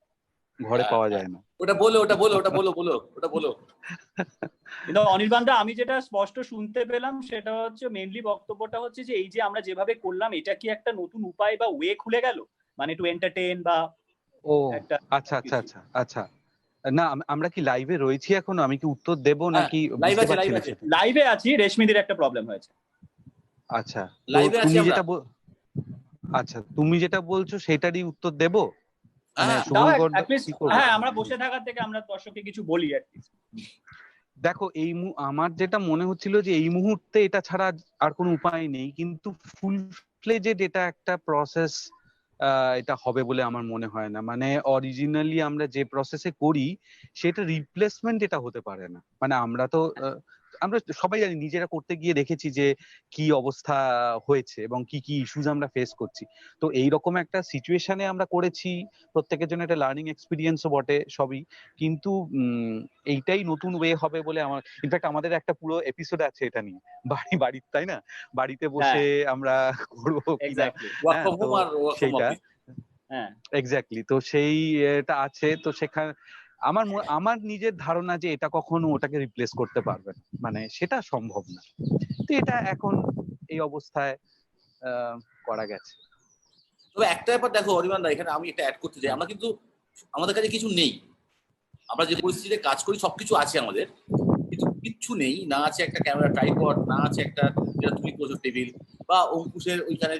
ঘরে পাওয়া যায় না। ওটা বলো। কিন্তু অনির্বাণদা, আমি যেটা স্পষ্ট শুনতে পেলাম সেটা হচ্ছে মেইনলি বক্তব্যটা হচ্ছে যে এই যে আমরা যেভাবে করলাম, এটা কি একটা নতুন উপায় বা ওয়ে খুলে গেল, মানে টু এন্টারটেইন বা ও একটা আচ্ছা আচ্ছা আচ্ছা আচ্ছা। না আমরা কি লাইভে রয়েছি এখনো? আমি কি উত্তর দেবো নাকি লাইভ বুঝতে আছে, পারছি লাইভ না আছে। সেটা। লাইভে আছি, রেশমিদির একটা প্রবলেম হয়েছে। আচ্ছা, তো লাইভে আছি তুমি আমরা। যেটা আচ্ছা তুমি যেটা বলছো সেটারই উত্তর দেবো, মানে হ্যাঁ, দাও শুভঙ্কর at least, কি করবো? হ্যাঁ, আমরা বসে থাকার থেকে আমরা দর্শককে কিছু বলি at least। দেখো আমার যেটা মনে হচ্ছিল যে এই মুহূর্তে এটা ছাড়া আর কোনো উপায় নেই, কিন্তু ফুল ফ্লেজেড এটা একটা প্রসেস এটা হবে বলে আমার মনে হয় না। মানে অরিজিনালি আমরা যে প্রসেসে করি সেটা রিপ্লেসমেন্ট এটা হতে পারে না। মানে আমরা সবাই জানি, নিজেরা করতে গিয়ে দেখেছি যে কি অবস্থা হয়েছে এবং কি কি ইস্যুস আমরা ফেস করছি। তো এইরকম একটা সিচুয়েশনে আমরা করেছি, প্রত্যেকের জন্য একটা লার্নিং এক্সপিরিয়েন্সও বটে সবই, কিন্তু এইটাই নতুন ওয়ে হবে বলে আমার, ইনফ্যাক্ট আমাদের একটা পুরো এপিসোড আছে এটা নিয়ে, বাড়ির তাই না, বাড়িতে বসে আমরা করবো কিনা। এক্স্যাক্টলি। ওয়ার্ক ফ্রম হোম আর ওয়ার্ক ফ্রম সেইটা অফিস। হ্যাঁ, এক্স্যাক্টলি, তো এটা আছে। তো সেখানে আমার নিজের ধারণা যে এটা কখনো ওটাকে রিপ্লেস করতে পারবে না, মানে সেটা সম্ভব না। তো এটা এখন এই অবস্থায় করা গেছে। তবে একটা ব্যাপার দেখো অরিমানদা, এখানে আমি একটা অ্যাড করতে চাই। আমরা কিন্তু আমাদের কাছে কিছু নেই, আমরা যে পরিস্থিতিতে কাজ করি সবকিছু আছে আমাদের, কিন্তু কিচ্ছু নেই। না আছে একটা ক্যামেরা ট্রাইপড, না আছে একটা যেটা তুমি করছো টেবিল, বা অঙ্কুশের ওইখানে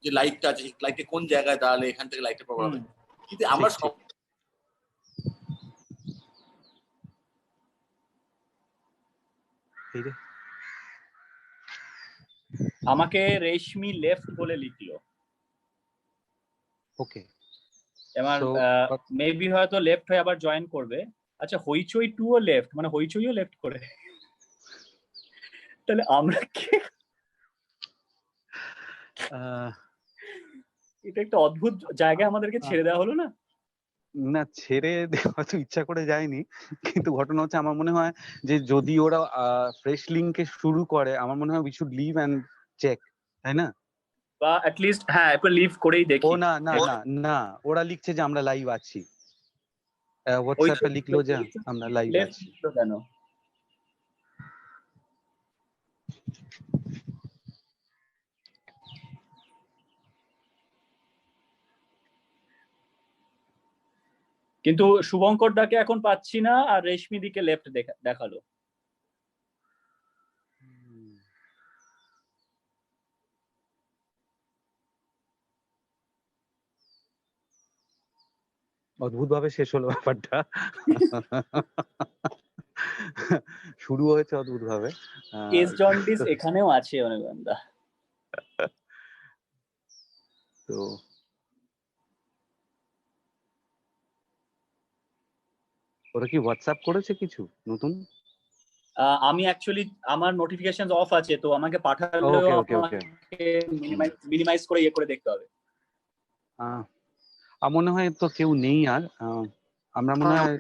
যে লাইটটা আছে, লাইটে কোন জায়গায় দাঁড়ালে এখান থেকে লাইটটা প্রবলেম হবে। কিন্তু আমরা ঠিক, সব এই রে, আমাকে রেশমি লেফট বলে লিখলো। ওকে, এবার So, মেবি হয়তো লেফট হয়ে আবার জয়েন করবে। আচ্ছা, হইচই 2 ও লেফট, মানে হইচইও লেফট করে, তাহলে আমরা কি? এটা একটা অদ্ভুত জায়গায় আমাদেরকে ছেড়ে দেওয়া হলো না? না, ছেড়ে দেওয়া তো ইচ্ছা করে যায়নি, কিন্তু ঘটনা হচ্ছে আমার মনে হয় যে যদি ওরা ফ্রেশ লিংকে শুরু করে, আমার মনে হয় we should leave and check, তাই না? বা অ্যাট লিস্ট হ্যাঁ একবার লিভ করেই ও দেখি। না না না না, ওরা লিখছে যে আমরা লাইভ আছি, হোয়াটসঅ্যাপে লিখলো যে আমরা লাইভ লেফট আছি। লিখলো কেন? কিন্তু শুভঙ্কর দাকে এখন পাচ্ছি না, আর রেশমি দিকে লেফট দেখালো। অদ্ভুত ভাবে শেষ হলো ব্যাপারটা। শুরু হয়েছে অদ্ভুত ভাবে। কেস জন্ডিস এখানেও আছে অনির্বাণদা। তো ওরা কি হোয়াটসঅ্যাপ করেছে কিছু নতুন? আমি অ্যাকচুয়ালি আমার নোটিফিকেশন অফ আছে, তো আমাকে পাঠালেও ওকে ওকে ওকে, মিনিমাইজ করে ইয়ে করে দেখতে হবে। মনে হয় তো কেউ নেই আর, আমরা মনে হয়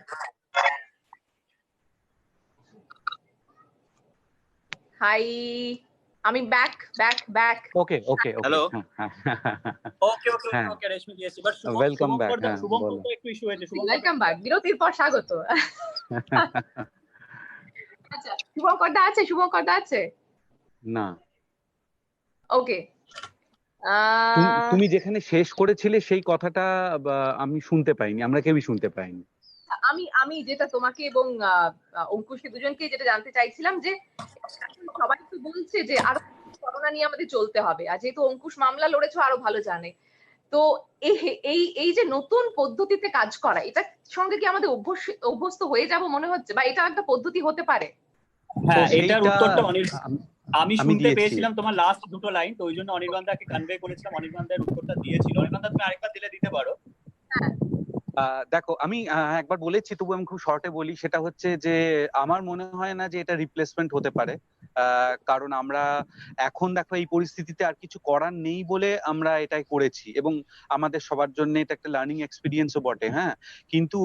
হাই, আমি ব্যাক। ওকে ওকে ওকে, হ্যালো। ওকে ওকে হ্যাঁ। ওকে, রেশমি দিয়েছি। বাট Welcome back, হ্যাঁ, শুভঙ্কর বলো। তো একটু ইস্যু হয়েছে। ওয়েলকাম ব্যাক, বিরতির পর স্বাগত। আচ্ছা, শুভঙ্কর দা আছে? না, ওকে। তুমি যেখানে শেষ করেছিলে সেই কথাটা আমি শুনতে পাইনি, আমরা কেউই শুনতে পাইনি। আমি যেটা তোমাকে এবং অঙ্কুশকে দুজনকে যেটা জানতে চাইছিলাম, যে সবাই তো বলছে যে আরো করোনা নিয়ে আমাদের চলতে হবে, আর যেহেতু অঙ্কুশ মামলা লড়েছো আরো ভালো জানে, তো এই যে নতুন পদ্ধতিতে কাজ করা, এটার সঙ্গে কি আমাদের অভ্যস্ত হয়ে যাব মনে হচ্ছে, বা এটা একটা পদ্ধতি হতে পারে? হ্যাঁ, এটার উত্তরটা আমি শুনতে দিয়েছি। পেয়েছিলাম তোমার লাস্ট দুটো লাইন, তো ওই জন্য অনির্বাণদাকে কনভে করেছিলাম। অনির্বাণদার উত্তরটা দিয়েছিল। অনির্বাণদা তুমি আরেকবার দিতে পারো। দেখো আমি একবার বলেছি, তবু আমি খুব শর্টে বলি। সেটা হচ্ছে যে আমার মনে হয় না যে এটা রিপ্লেসমেন্ট হতে পারে। কারণ আমরা এখন দেখো এই পরিস্থিতিতে আর কিছু করার নেই বলে আমরা এটাই করেছি, এবং আমাদের সবার জন্য এটা একটা লার্নিং এক্সপিরিয়েন্সও বটে। হ্যাঁ, কিন্তু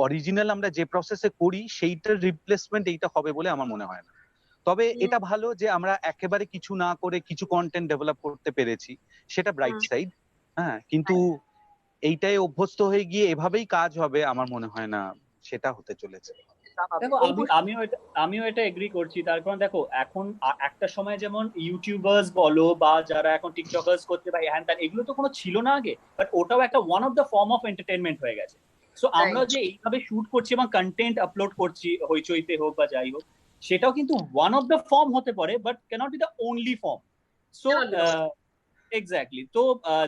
অরিজিনাল আমরা যে প্রসেসে করি সেইটার রিপ্লেসমেন্ট এইটা হবে বলে আমার মনে হয় না। তবে এটা ভালো যে আমরা একেবারে কিছু না করে কিছু কন্টেন্ট ডেভেলপ করতে পেরেছি, সেটা ব্রাইট সাইড। হ্যাঁ, কিন্তু এইটাই অভ্যস্ত হয়ে গিয়ে এভাবেই কাজ হবে আমার মনে হয় না সেটা হতে চলেছে। দেখো আমিও এটা এগ্রি করছি। তার কারণ দেখো এখন একটা সময় যেমন ইউটিউবার্স বলো বা যারা এখন টিকটকার্স করছে বা হ্যান ত্যান, এগুলো তো কোনো ছিল না আগে, বাট ওটাও একটা one of the form of entertainment হয়ে গেছে। সো আমরা যে এইভাবে শুট করছি এবং কন্টেন্ট আপলোড করছি হইচইতে হোক বা যাই হোক, সেটাও কিন্তু ওয়ান অফ দ্য ফর্ম হতে পারে, but cannot be the only form. So exactly. তো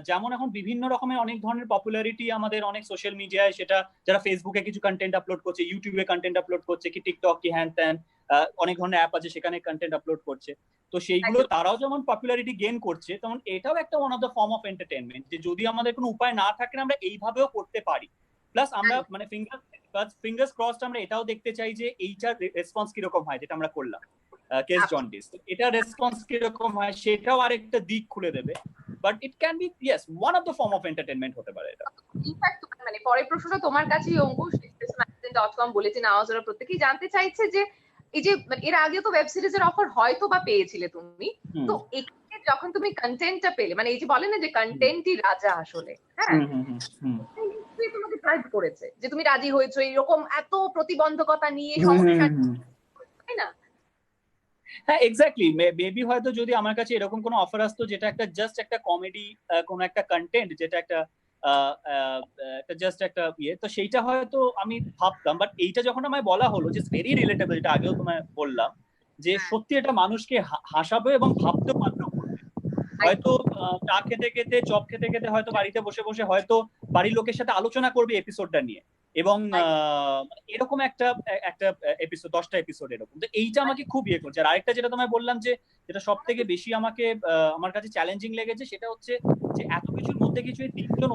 যেমন এখন বিভিন্ন রকমের অনেক ধরনের পপুলারিটি আমাদের অনেক সোশ্যাল মিডিয়ায়, সেটা যারা ফেসবুকে কিছু কন্টেন্ট আপলোড করছে, ইউটিউবে কন্টেন্ট আপলোড করছে, কি টিকটক কি হ্যান ত্যান, অনেক ধরনের অ্যাপ আছে সেখানে কন্টেন্ট আপলোড করছে। তো সেইগুলো তারাও যেমন পপুলারিটি গেইন করছে, তেমন এটাও একটা one of the form of entertainment, যে যদি আমাদের কোনো উপায় না থাকে আমরা এইভাবেও করতে পারি। প্লাস আমরা মানে ফিঙ্গার্স ক্রসড আমরা এটাও দেখতে চাই যে এইটার রেসপন্স কিরকম হয়, যেটা আমরা করলাম কেস জন্ডিস, এটা রেসপন্স কিরকম হয় সেটাও আরেকটা দিক খুলে দেবে। But it can be yes one of the form of entertainment হতে পারে এটা। ইনফ্যাক্ট মানে পরের প্রশ্নটা তোমার কাছেই অঙ্কুশ। expressmagazine.com বুলেটিন আওয়াজ ওরা প্রত্যেকেই জানতে চাইছে যে এই যে এর আগে তো ওয়েব সিরিজের অফার হয়তো বা পেয়েছিলে তুমি, তো এখানে যখন তুমি কন্টেন্টটা পেলে, মানে এই যে বলে না যে কন্টেন্টই রাজা আসলে, হ্যাঁ, তোমাকে ড্রাইভ করেছে যে তুমি রাজি হয়েছো এরকম এত প্রতিবন্ধকতা নিয়ে শহরে, তাই না? হ্যাঁ এক্স্যাক্টলি। মেবি হয়তো যদি আমার কাছে এরকম কোনো অফার আসতো যেটা একটা জাস্ট একটা কমেডি কোন একটা কন্টেন্ট, যেটা একটা জাস্ট একটা ইয়ে, তো সেইটা হয়তো আমি ভাবতাম। বাট এইটা যখন আমায় বলা হলো যে ভেরি রিলেটেবল, যেটা আগেও তোমায় বললাম যে সত্যি এটা মানুষকে হাসাবে এবং ভাবতে বাধ্য করবে। হয়তো চা খেতে খেতে চপ খেতে খেতে হয়তো বাড়িতে বসে বসে হয়তো বাড়ির লোকের সাথে আলোচনা করবে এপিসোডটা নিয়ে, এবং এরকম একটা এপিসোড 10টা এপিসোড এরকম। তো এইটা আমাকে খুব ইয়ে করছে। আর আরেকটা যেটা তোমায় বললাম যে যেটা সব থেকে বেশি আমাকে আমার কাছে চ্যালেঞ্জিং লেগেছে, সেটা হচ্ছে যে এত কিছুর মধ্যে কিছু এই 3জন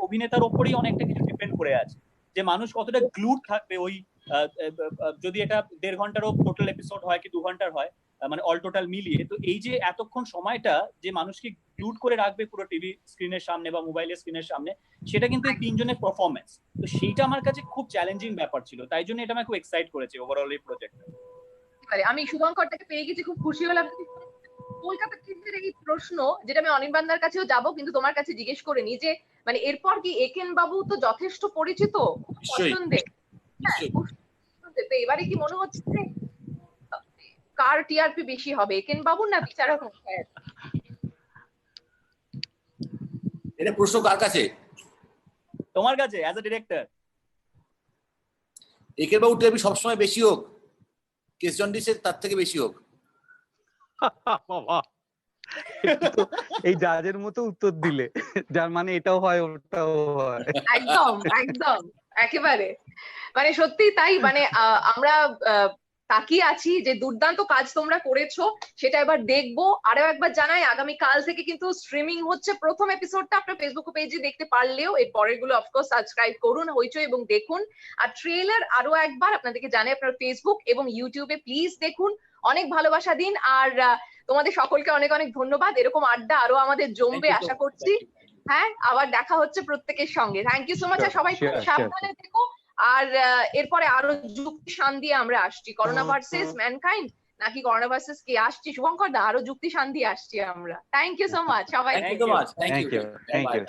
অভিনেতার ওপরেই অনেকটা কিছু ডিপেন্ড করে আছে, যে মানুষ কতটা গ্লুড থাকবে ওই যদি এটা 1.5 ঘন্টারও টোটাল এপিসোড হয় কি 2 ঘন্টার হয়, মানে অল টোটাল মিলিয়ে। তো এই যে এতক্ষণ সময়টা যে মানুষকে গ্লুড করে রাখবে পুরো টিভি স্ক্রিনের সামনে বা মোবাইলের স্ক্রিনের সামনে, সেটা কিন্তু এই 3জনের পারফরমেন্স। তো সেইটা আমার কাছে খুব চ্যালেঞ্জিং ব্যাপার ছিল, তাই জন্য এটা আমাকে খুব এক্সাইট করেছে ওভারঅল এই প্রজেক্ট। আমি শুভঙ্করটাকে পেয়ে গেছি, খুব খুশি হলাম। কলকাতা টিভির এই প্রশ্ন যেটা আমি অনির্বাণদার কাছেও যাব, কিন্তু তোমার কাছে জিজ্ঞেস করে নি যে মানে এরপর কি একেন বাবু তো যথেষ্ট পরিচিত, খুব পছন্দের, তো এবারে কি মনে হচ্ছে যে কার টিআরপি বেশি হবে, একেন বাবু না বিচারক মশাই? এটা প্রশ্ন কার কাছে? তোমার কাছে as a director. Eken Babu TRP সবসময় বেশি হোক, কেস জন্ডিসের তার থেকে বেশি হোক। বাবা, এই জাজের মতো উত্তর দিলে, যার মানে এটাও হয় ওটাও হয়। একদম একদম একেবারে মানে সত্যি তাই। মানে আমরা তাকিয়ে আছি যে দুর্দান্ত কাজ তোমরা করেছো, সেটা এবার দেখবো। আরো একবার জানাই, আগামী কাল থেকে কিন্তু স্ট্রিমিং হচ্ছে প্রথম এপিসোডটা। আপনার ফেসবুক পেজে দেখতে পারলেও এর পরের গুলো অফকোর্স সাবস্ক্রাইব করুন হইচই এবং দেখুন। আর ট্রেলার আরো একবার আপনাদেরকে জানাই, আপনার ফেসবুক এবং ইউটিউবে প্লিজ দেখুন। অনেক ভালোবাসা দিন, আর তোমাদের সকলকে অনেক অনেক ধন্যবাদ। এরকম আড্ডা আরো আমাদের জমবে আশা করছি। হ্যাঁ, আবার দেখা হচ্ছে প্রত্যেকের সঙ্গে। Thank you so much. আর সবাই খুব সাবধানে থেকো। আর এরপরে আরো যুক্তি শান দিয়ে আমরা আসছি, করোনা ভার্সেস ম্যানকাইন্ড নাকি করোনা ভার্সেস কে আসছি, শুভঙ্কর দা আরো যুক্তি শান দিয়ে আসছি আমরা। থ্যাংক ইউ সো মাচ সবাই। Thank you so much. Thank you. Thank you.